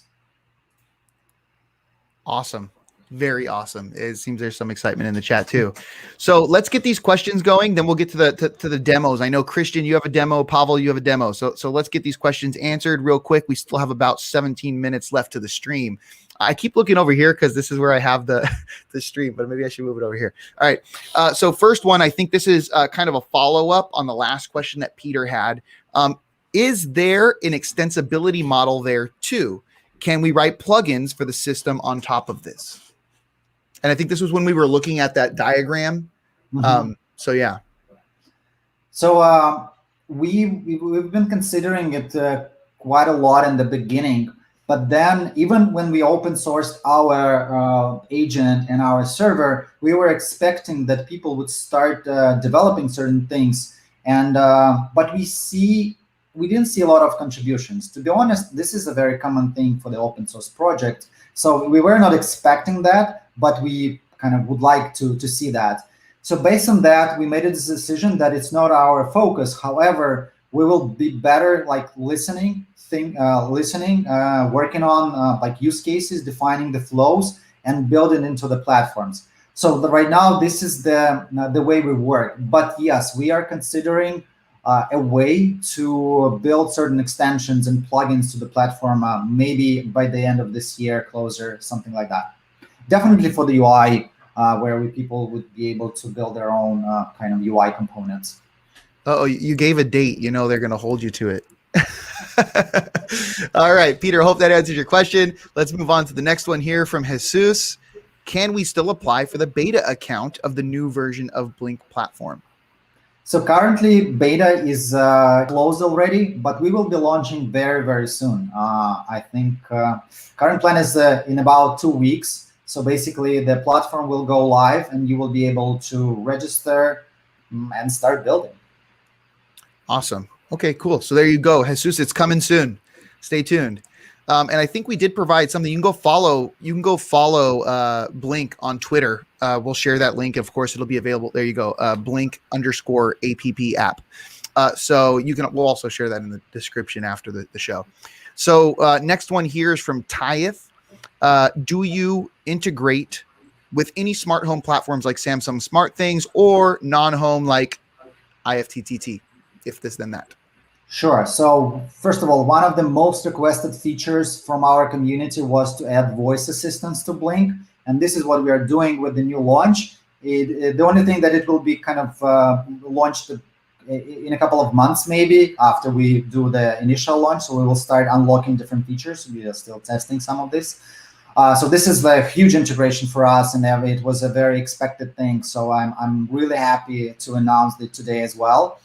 Awesome. Very awesome. It seems there's some excitement in the chat too. So let's get these questions going. Then we'll get to the demos. I know, Christian, you have a demo. Pavel, you have a demo. So let's get these questions answered real quick. We still have about 17 minutes left to the stream. I keep looking over here because this is where I have the stream, but maybe I should move it over here. All right. So first one, I think this is kind of a follow-up on the last question that Peter had. Is there an extensibility model there too? Can we write plugins for the system on top of this? And I think this was when we were looking at that diagram. So yeah. So we've been considering it quite a lot in the beginning, but then even when we open sourced our agent and our server, we were expecting that people would start developing certain things, and but we didn't see a lot of contributions. To be honest, this is a very common thing for the open source project. So we were not expecting that, but we kind of would like to see that. So based on that, we made a decision that it's not our focus. However, we will be better like listening, working on like use cases, defining the flows, and building into the platforms. So right now, this is the way we work. But yes, we are considering a way to build certain extensions and plugins to the platform, maybe by the end of this year, closer, something like that. Definitely for the UI, where people would be able to build their own kind of UI components. Oh, you gave a date. You know they're going to hold you to it. All right, Peter, hope that answers your question. Let's move on to the next one here from Jesus. Can we still apply for the beta account of the new version of Blynk platform? So currently beta is closed already, but we will be launching very, very soon. I think current plan is in about 2 weeks. So basically the platform will go live and you will be able to register and start building. Awesome. Okay, cool. So there you go. Jesus, it's coming soon. Stay tuned. And I think we did provide something. You can go follow Blynk on Twitter. We'll share that link. Of course, it'll be available. There you go. Blynk_app app. So we'll also share that in the description after the show. So next one here is from Tyeth. Do you integrate with any smart home platforms like Samsung Smart Things or non-home like IFTTT? If this, then that. Sure. So first of all, one of the most requested features from our community was to add voice assistance to Blynk. And this is what we are doing with the new launch. The only thing that it will be kind of launched in a couple of months, maybe after we do the initial launch. So we will start unlocking different features. We are still testing some of this. So this is a huge integration for us, and it was a very expected thing. So I'm really happy to announce it today as well.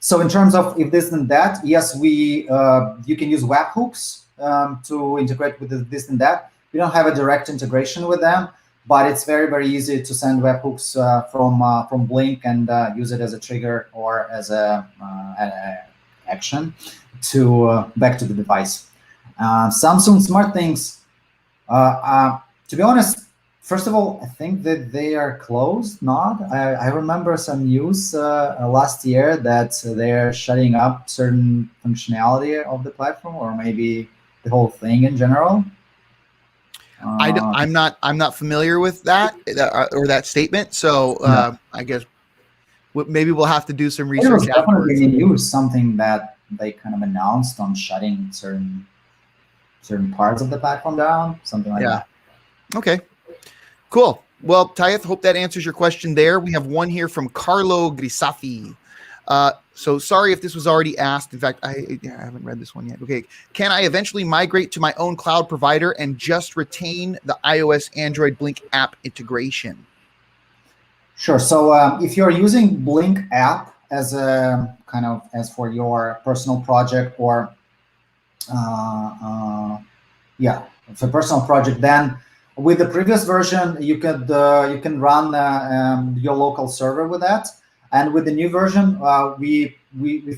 So in terms of if this and that, yes, you can use webhooks to integrate with this and that. We don't have a direct integration with them, but it's very, very easy to send webhooks from Blynk and use it as a trigger or as a action to back to the device. Samsung Smart Things, to be honest, first of all, I think that they are closed. I remember some news last year that they're shutting up certain functionality of the platform, or maybe the whole thing in general. I'm not familiar with that or that statement. So I guess maybe we'll have to do some research. It was definitely in news, something that they kind of announced on shutting certain parts of the platform down, something like that. Okay. Cool. Well, Tyeth, hope that answers your question there. We have one here from Carlo Grisafi. So sorry if this was already asked. In fact, I haven't read this one yet. Okay. Can I eventually migrate to my own cloud provider and just retain the iOS Android Blynk app integration? Sure. So if you're using Blynk app as a kind of as for your personal project or it's a personal project, then with the previous version you can run your local server with that. And with the new version, we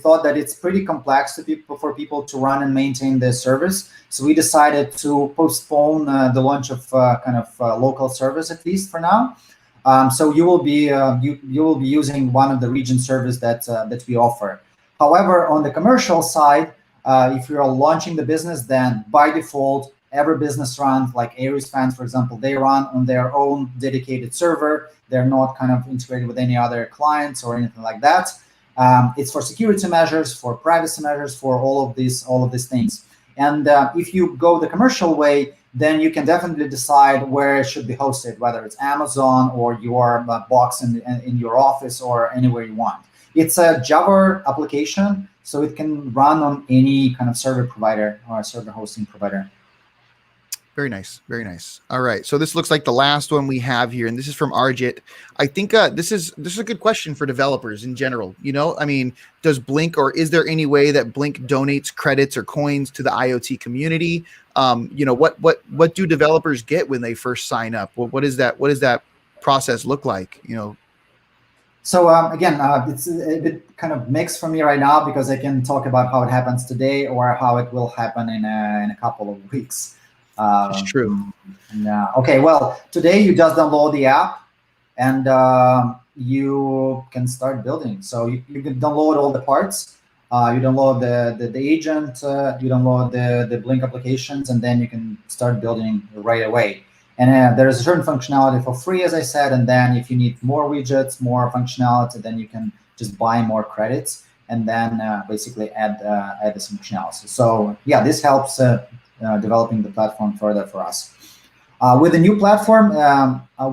thought that it's pretty complex for people to run and maintain the service. So we decided to postpone the launch of local service, at least for now. So you will be using one of the region servers that we offer. However, on the commercial side, if you're launching the business, then by default, every business runs, like Airius Fans, for example, they run on their own dedicated server. They're not kind of integrated with any other clients or anything like that. It's for security measures, for privacy measures, for all of these things. And if you go the commercial way, then you can definitely decide where it should be hosted, whether it's Amazon or your box in your office or anywhere you want. It's a Java application, so it can run on any kind of server provider or server hosting provider. Very nice. Very nice. All right. So this looks like the last one we have here, and this is from Arjit. I think this is a good question for developers in general. I mean, does Blynk, or is there any way that Blynk donates credits or coins to the IoT community? What do developers get when they first sign up? What does that process look like? So again, it's a bit kind of mixed for me right now because I can talk about how it happens today or how it will happen in a couple of weeks. It's true. Okay, well, today you just download the app and you can start building. So you can download all the parts. You download the agent, you download the Blynk applications, and then you can start building right away. And there's a certain functionality for free, as I said, and then if you need more widgets, more functionality, then you can just buy more credits and then basically add this functionality. So yeah, this helps developing the platform further for us. With the new platform,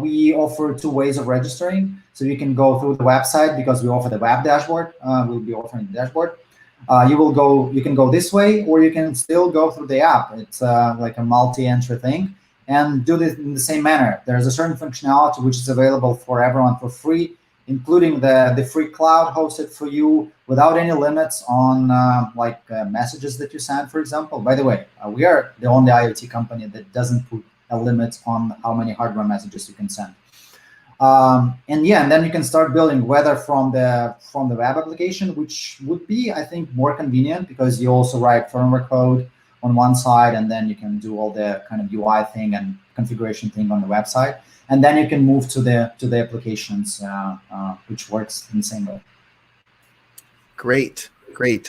we offer 2 ways of registering. So you can go through the website because we offer the web dashboard. We'll be offering the dashboard. You can go this way, or you can still go through the app. It's like a multi-entry thing, and do this in the same manner. There's a certain functionality which is available for everyone for free, including the free cloud hosted for you without any limits on messages that you send, for example. By the way, we are the only IoT company that doesn't put a limit on how many hardware messages you can send. And then you can start building, whether from the web application, which would be, I think, more convenient because you also write firmware code on one side, and then you can do all the kind of UI thing and configuration thing on the website. And then you can move to the applications, which works in the same way. Great.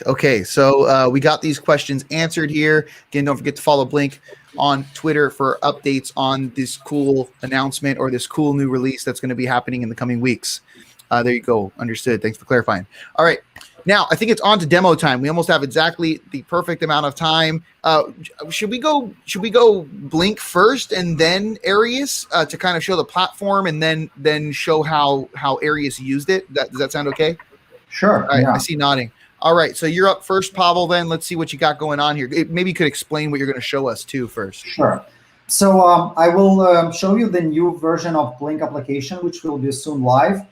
Okay, so we got these questions answered here. Again, don't forget to follow Blynk on Twitter for updates on this cool announcement or this cool new release that's going to be happening in the coming weeks. There you go. Understood. Thanks for clarifying. All right. Now, I think it's on to demo time. We almost have exactly the perfect amount of time. Should we go Blynk first and then Arias to kind of show the platform and then show how Arias used it? Does that sound okay? Sure. All right, yeah. I see nodding. All right, so you're up first, Pavel, then. Let's see what you got going on here. Maybe you could explain what you're going to show us, too, first. Sure. So I will show you the new version of Blynk application, which will be soon live.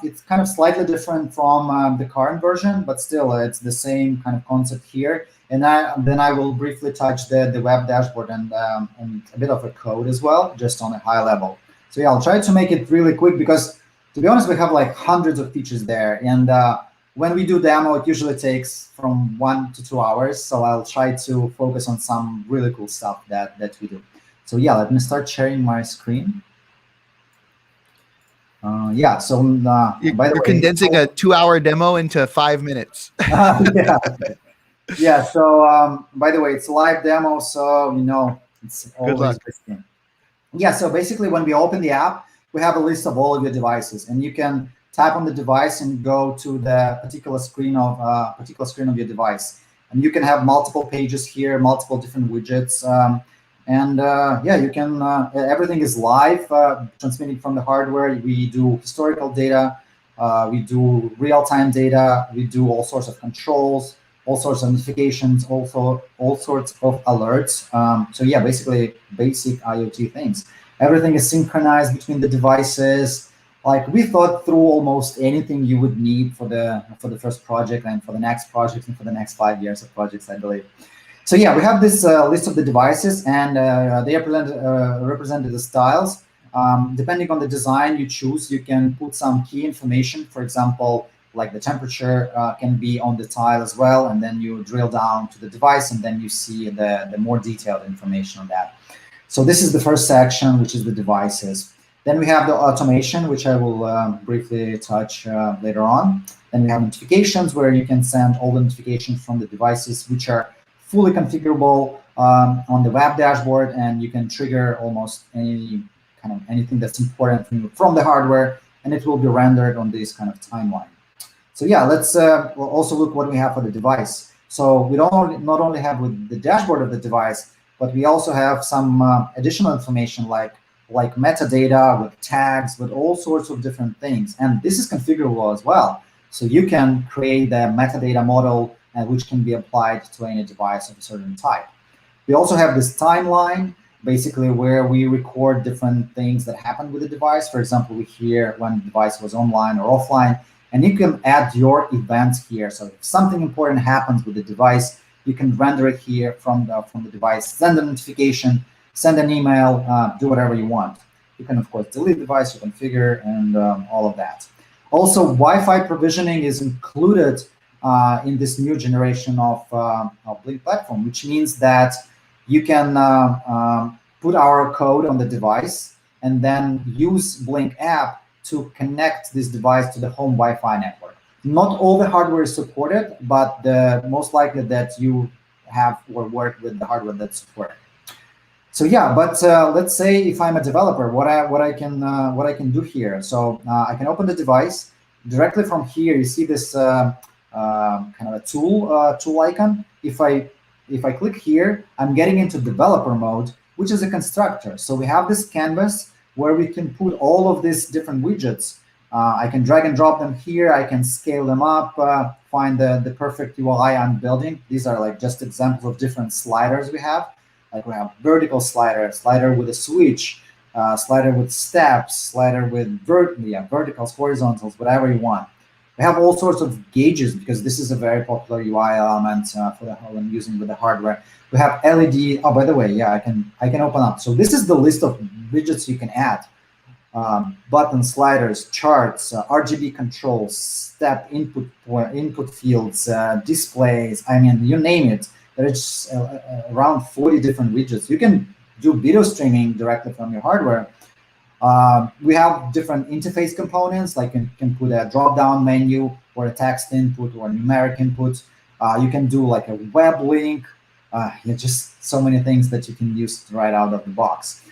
It's kind of slightly different from the current version, but still, it's the same kind of concept here. And then I will briefly touch the web dashboard and a bit of a code as well, just on a high level. So yeah, I'll try to make it really quick because, to be honest, we have like hundreds of features there. And when we do demo, it usually takes from 1 to 2 hours. So I'll try to focus on some really cool stuff that we do. So yeah, let me start sharing my screen. So by the way, you're condensing a 2-hour demo into 5 minutes. Yeah. So by the way, it's a live demo, so it's always risky. Yeah. So basically, when we open the app, we have a list of all of your devices, and you can tap on the device and go to the particular screen of your device, and you can have multiple pages here, multiple different widgets, you can. Everything is live, transmitting from the hardware. We do historical data, We do real-time data. We do all sorts of controls, all sorts of notifications, also all sorts of alerts. So yeah, basically basic IoT things. Everything is synchronized between the devices. Like we thought through almost anything you would need for the first project and for the next project and for the next 5 years of projects, I believe. So yeah, we have this list of the devices, and they are represented as tiles. Depending on the design you choose, you can put some key information. For example, like the temperature can be on the tile as well, and then you drill down to the device, and then you see the more detailed information on that. So this is the first section, which is the devices. Then we have the automation, which I will briefly touch later on. Then we have notifications, where you can send all the notifications from the devices, which are fully configurable on the web dashboard, and you can trigger almost anything that's important from the hardware, and it will be rendered on this kind of timeline. So yeah, let's we'll also look what we have for the device. So we not only have with the dashboard of the device, but we also have some additional information like metadata with tags, with all sorts of different things. And this is configurable as well. So you can create the metadata model which can be applied to any device of a certain type. We also have this timeline, basically where we record different things that happen with the device. For example, we hear when the device was online or offline, and you can add your events here. So if something important happens with the device, you can render it here from the device, send a notification, send an email, do whatever you want. You can, of course, delete the device, you configure, and all of that. Also, Wi-Fi provisioning is included in this new generation of Blynk platform, which means that you can put our code on the device and then use Blynk app to connect this device to the home Wi-Fi network. Not all the hardware is supported, but the most likely that you have or work with the hardware that's supported. So yeah, but let's say if I'm a developer, what I can do here. So I can open the device directly from here. You see this kind of a tool icon. If I click here, I'm getting into developer mode, which is a constructor. So we have this canvas where we can put all of these different widgets. I can drag and drop them here. I can scale them up, find the perfect UI I'm building. These are like just examples of different sliders we have. Like we have vertical slider with a switch, slider with steps, slider with verticals, horizontals, whatever you want. We have all sorts of gauges because this is a very popular UI element for the whole I'm using with the hardware. We have LED. Oh, by the way, yeah, I can open up. So this is the list of widgets you can add. Buttons, sliders, charts, RGB controls, step input fields, displays. I mean, you name it. There's around 40 different widgets. You can do video streaming directly from your hardware. We have different interface components, like you can put a drop-down menu or a text input or a numeric input. You can do like a web link. Just so many things that you can use right out of the box.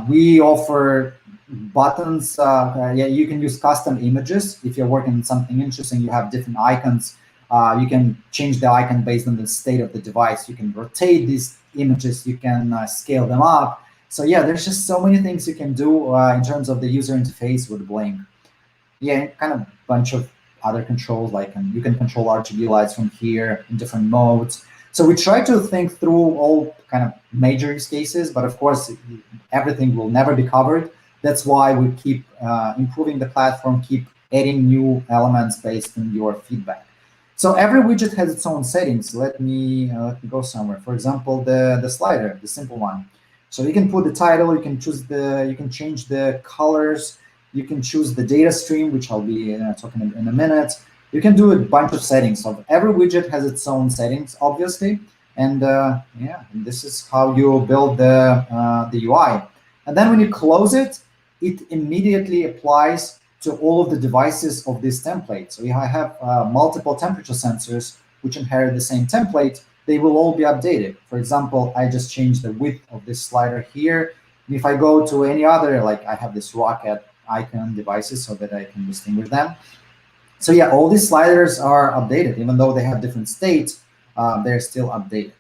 We offer buttons. You can use custom images. If you're working on something interesting, you have different icons. You can change the icon based on the state of the device. You can rotate these images. You can scale them up. So yeah, there's just so many things you can do in terms of the user interface with Blynk. Yeah, kind of bunch of other controls, like you can control RGB lights from here in different modes. So we try to think through all kind of major use cases, but of course, everything will never be covered. That's why we keep improving the platform, keep adding new elements based on your feedback. So every widget has its own settings. Let me go somewhere. For example, the slider, the simple one. So you can put the title, you can change the colors, you can choose the data stream, which I'll be talking in a minute. You can do a bunch of settings. So every widget has its own settings, obviously, and and this is how you build the UI. And then when you close it, it immediately applies to all of the devices of this template. So I have multiple temperature sensors which inherit the same template. They will all be updated. For example, I just changed the width of this slider here. And if I go to any other, like I have this rocket icon devices so that I can distinguish them. So yeah, all these sliders are updated. Even though they have different states, they're still updated.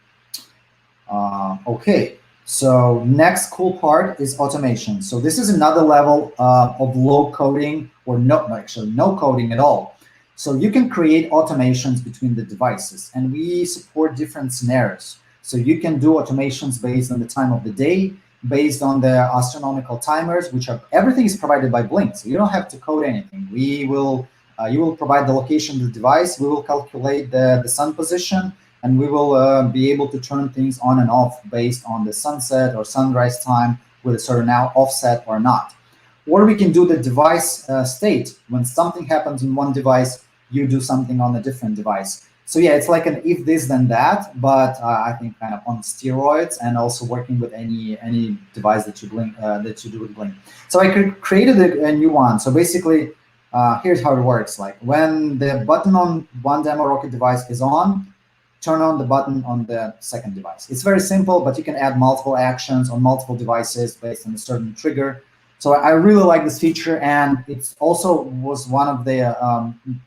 Okay, so next cool part is automation. So this is another level of low coding or actually no coding at all. So you can create automations between the devices, and we support different scenarios. So you can do automations based on the time of the day, based on the astronomical timers, which are everything is provided by Blynk. So you don't have to code anything. You will provide the location of the device. We will calculate the sun position, and we will be able to turn things on and off based on the sunset or sunrise time with a certain offset or not. Or we can do the device state. When something happens in one device, you do something on a different device. So yeah, it's like an if this then that, but I think kind of on steroids, and also working with any device that you do with Blynk. So I created a new one. So basically, here's how it works. Like when the button on one demo rocket device is on, turn on the button on the second device. It's very simple, but you can add multiple actions on multiple devices based on a certain trigger. So I really like this feature, and it also was one of the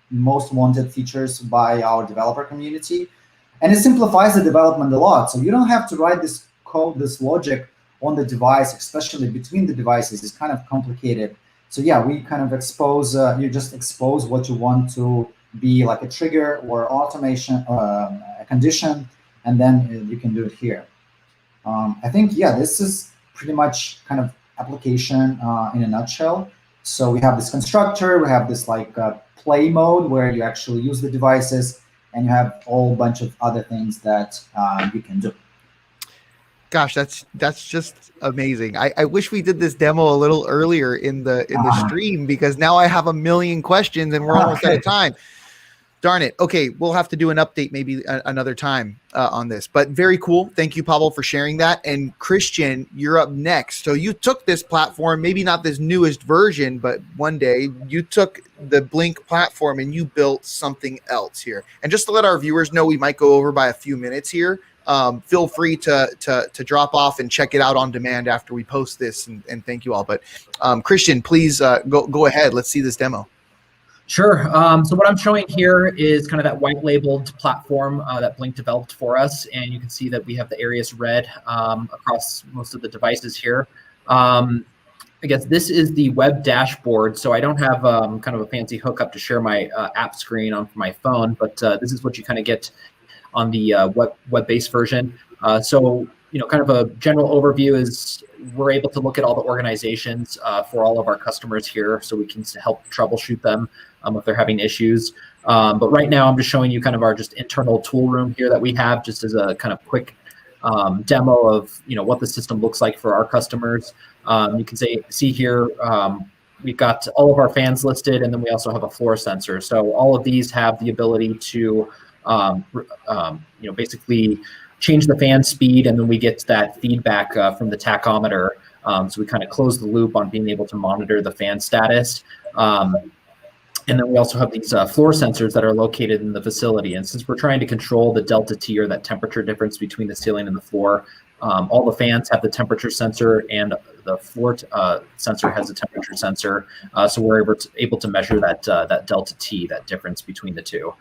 most wanted features by our developer community. And it simplifies the development a lot. So you don't have to write this code, this logic on the device, especially between the devices. It's kind of complicated. So yeah, we kind of expose, you just expose what you want to be like a trigger or automation, a condition, and then you can do it here. I think, yeah, this is pretty much kind of application in a nutshell. So we have this constructor, we have this like play mode where you actually use the devices, and you have a whole bunch of other things that you can do. Gosh, that's just amazing. I wish we did this demo a little earlier in the stream, because now I have a million questions and we're almost out of time. Darn it. Okay, we'll have to do an update maybe another time on this. But very cool. Thank you, Pavel, for sharing that. And Christian, you're up next. So you took this platform, maybe not this newest version, but one day you took the Blynk platform and you built something else here. And just to let our viewers know, we might go over by a few minutes here. Feel free to drop off and check it out on demand after we post this. And thank you all. But Christian, please go ahead. Let's see this demo. Sure. So what I'm showing here is kind of that white labeled platform that Blynk developed for us. And you can see that we have the Arias red across most of the devices here. I guess this is the web dashboard. So I don't have kind of a fancy hookup to share my app screen on my phone, but this is what you kind of get on the web-based version. So, kind of a general overview is we're able to look at all the organizations for all of our customers here, so we can help troubleshoot them if they're having issues. But right now I'm just showing you kind of our just internal tool room here that we have, just as a kind of quick demo of what the system looks like for our customers. You can see here we've got all of our fans listed, and then we also have a floor sensor. So all of these have the ability to basically change the fan speed, and then we get that feedback from the tachometer. So we kind of close the loop on being able to monitor the fan status. And then we also have these floor sensors that are located in the facility. And since we're trying to control the delta T, or that temperature difference between the ceiling and the floor, all the fans have the temperature sensor, and the floor sensor has a temperature sensor. So we're able to measure that delta T, that difference between the two.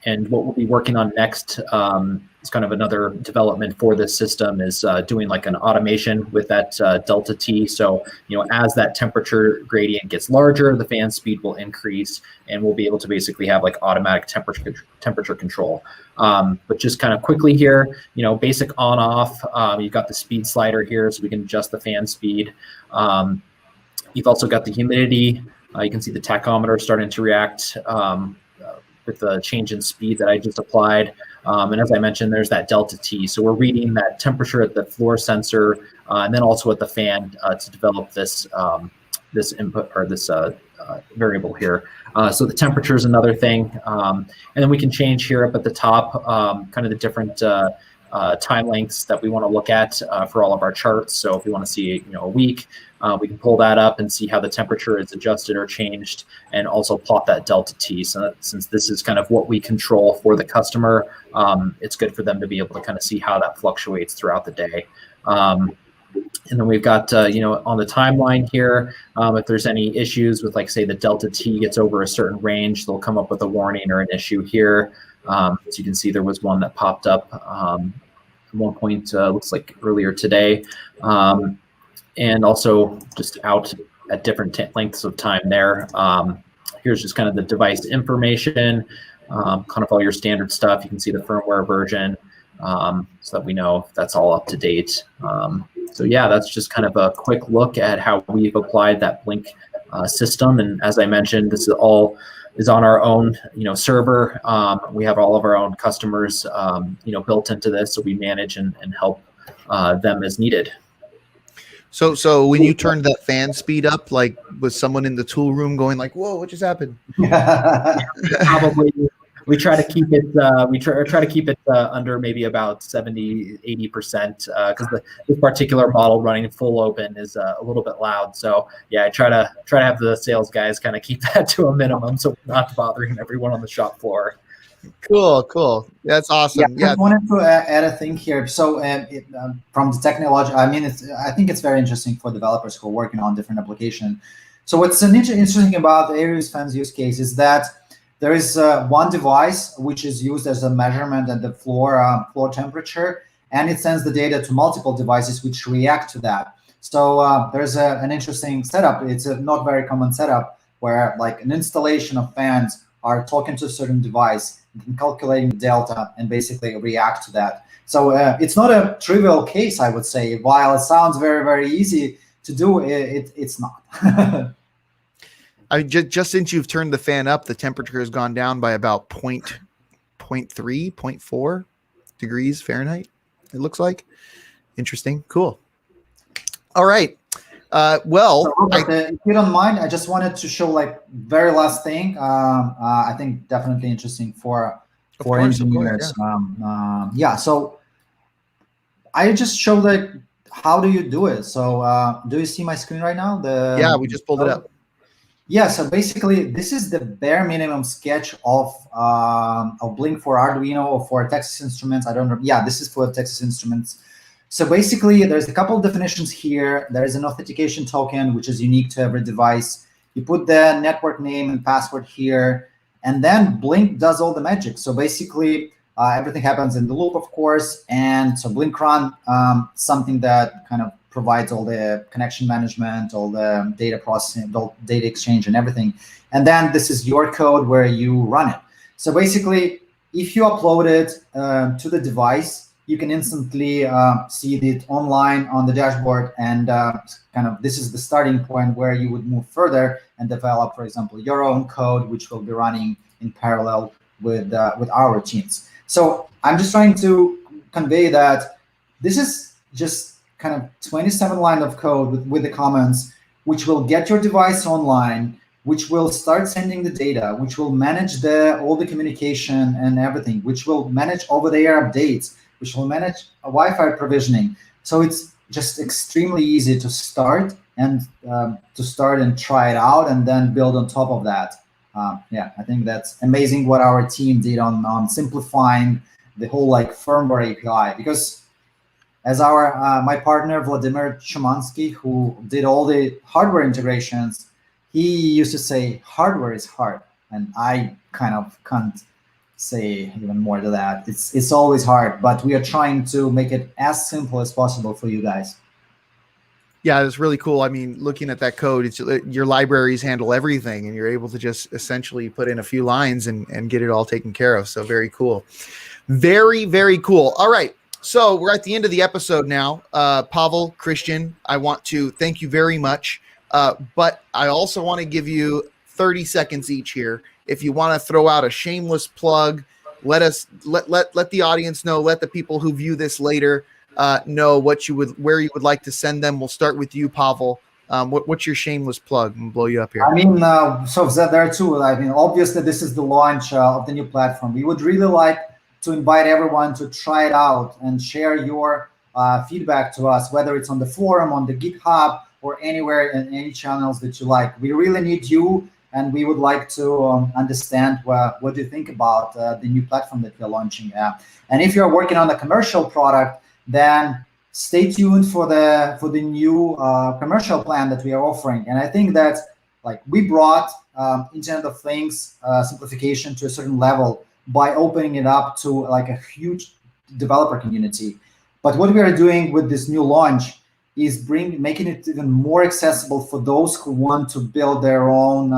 And what we'll be working on next is kind of another development for this system, is doing like an automation with that delta T. So, as that temperature gradient gets larger, the fan speed will increase, and we'll be able to basically have like automatic temperature control. But just kind of quickly here, basic on off, you've got the speed slider here, so we can adjust the fan speed. You've also got the humidity. You can see the tachometer starting to react with the change in speed that I just applied. And as I mentioned, there's that delta T. So we're reading that temperature at the floor sensor, and then also at the fan to develop this input, or this variable here. So the temperature is another thing. And then we can change here up at the top kind of the different time lengths that we want to look at for all of our charts. So if we want to see a week, we can pull that up and see how the temperature is adjusted or changed, and also plot that delta T. So that, since this is kind of what we control for the customer, it's good for them to be able to kind of see how that fluctuates throughout the day. And then we've got, on the timeline here, if there's any issues with, like, say, the delta T gets over a certain range, they'll come up with a warning or an issue here. As you can see, there was one that popped up at one point, looks like earlier today. And also just out at different lengths of time there. Here's just kind of the device information, kind of all your standard stuff. You can see the firmware version, so that we know if that's all up to date. So yeah, that's just kind of a quick look at how we've applied that Blynk system. And as I mentioned, this is all on our own, server. We have all of our own customers, built into this, so we manage and help them as needed. So when you turned that fan speed up, like was someone in the tool room going like, "Whoa, what just happened?" Probably. We try to keep it. We try to keep it under maybe about 70-80%, because this particular model running full open is a little bit loud. So yeah, I try to have the sales guys kind of keep that to a minimum, so we're not bothering everyone on the shop floor. Cool. That's awesome. Yeah, I just wanted to add a thing here. So from the technology, I mean, I think it's very interesting for developers who are working on different applications. So what's interesting about the Airius Fans use case is that there is one device which is used as a measurement at the floor temperature, and it sends the data to multiple devices which react to that. So there's an interesting setup. It's a not very common setup where like an installation of fans are talking to a certain device, calculating the delta, and basically react to that. So it's not a trivial case, I would say. While it sounds very, very easy to do, it's not. Just since you've turned the fan up, the temperature has gone down by about 0.4 degrees Fahrenheit, it looks like. Interesting. Cool. All right. Well, if you don't mind, I just wanted to show like very last thing. I think definitely interesting for engineers. Yeah. So I just showed like how do you do it. So do you see my screen right now? Yeah, we just pulled it up. Yeah. So basically, this is the bare minimum sketch of Blynk for Arduino or for Texas Instruments. I don't know. Yeah, this is for Texas Instruments. So basically, there's a couple of definitions here. There is an authentication token, which is unique to every device. You put the network name and password here, and then Blynk does all the magic. So basically, everything happens in the loop, of course. And so Blynk run, something that kind of provides all the connection management, all the data processing, all data exchange, and everything. And then this is your code where you run it. So basically, if you upload it to the device, you can instantly see it online on the dashboard, and kind of this is the starting point where you would move further and develop, for example, your own code, which will be running in parallel with our routines. So I'm just trying to convey that this is just kind of 27 line of code with the comments, which will get your device online, which will start sending the data, which will manage all the communication and everything, which will manage over-the-air updates, which will manage Wi-Fi provisioning. So it's just extremely easy to start and try it out and then build on top of that. Yeah, I think that's amazing what our team did on simplifying the whole like firmware API. Because as my partner Vladimir Shumansky, who did all the hardware integrations, he used to say hardware is hard, and I kind of can't say even more to that. It's always hard, but we are trying to make it as simple as possible for you guys. Yeah, it's really cool. I mean, looking at that code, your libraries handle everything, and you're able to just essentially put in a few lines and get it all taken care of. So very cool. Very, very cool. All right. So we're at the end of the episode now. Pavel, Christian, I want to thank you very much. But I also want to give you 30 seconds each here. If you want to throw out a shameless plug, let the audience know, let the people who view this later know where you would like to send them. We'll start with you, Pavel. What's your shameless plug? I'm gonna blow you up here. I mean, so there are two. I mean, obviously this is the launch of the new platform. We would really like to invite everyone to try it out and share your feedback to us, whether it's on the forum, on the GitHub, or anywhere in any channels that you like. We really need you, and we would like to understand what do you think about the new platform that we're launching. And if you're working on a commercial product, then stay tuned for the new commercial plan that we are offering. And I think that like we brought Internet of Things simplification to a certain level by opening it up to like a huge developer community. But what we are doing with this new launch is making it even more accessible for those who want to build their own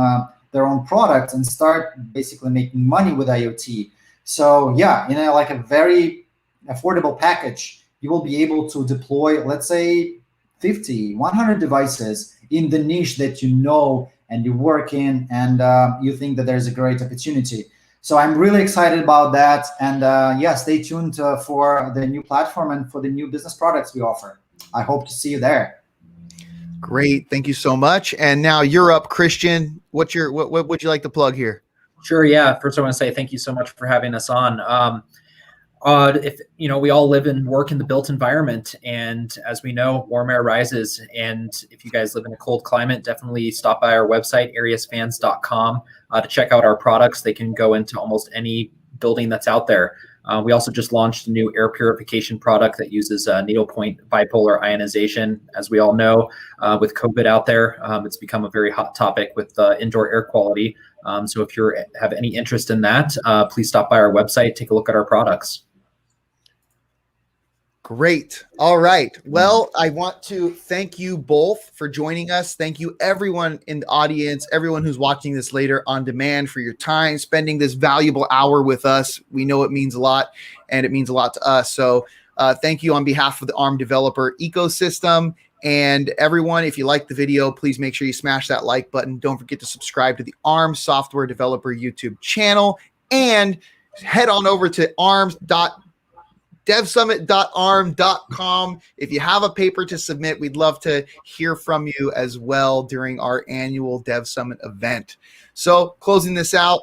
products and start basically making money with IoT. So yeah, like a very affordable package, you will be able to deploy, let's say, 50, 100 devices in the niche that you know and you work in, and you think that there's a great opportunity. So I'm really excited about that. And yeah, stay tuned for the new platform and for the new business products we offer. I hope to see you there. Great. Thank you so much. And now you're up, Christian. What would you like to plug here? Sure. Yeah. First, I want to say thank you so much for having us on. If we all live and work in the built environment, and as we know, warm air rises. And if you guys live in a cold climate, definitely stop by our website, ariusfans.com, to check out our products. They can go into almost any building that's out there. We also just launched a new air purification product that uses needlepoint bipolar ionization. As we all know, with COVID out there, it's become a very hot topic with indoor air quality. So if you have any interest in that, please stop by our website, take a look at our products. Great. All right. Well, I want to thank you both for joining us. Thank you, everyone in the audience, everyone who's watching this later on demand, for your time, spending this valuable hour with us. We know it means a lot, and it means a lot to us. So thank you on behalf of the ARM developer ecosystem. And everyone, if you like the video, please make sure you smash that like button. Don't forget to subscribe to the ARM Software Developer YouTube channel, and head on over to devsummit.arm.com. If you have a paper to submit, we'd love to hear from you as well during our annual Dev Summit event. So closing this out,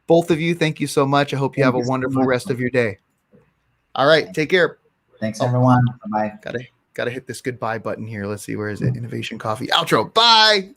both of you, thank you so much. I hope you have a wonderful rest of your day. All right, take care. Thanks, everyone. Bye-bye. Gotta hit this goodbye button here. Let's see, where is it? Innovation Coffee outro. Bye.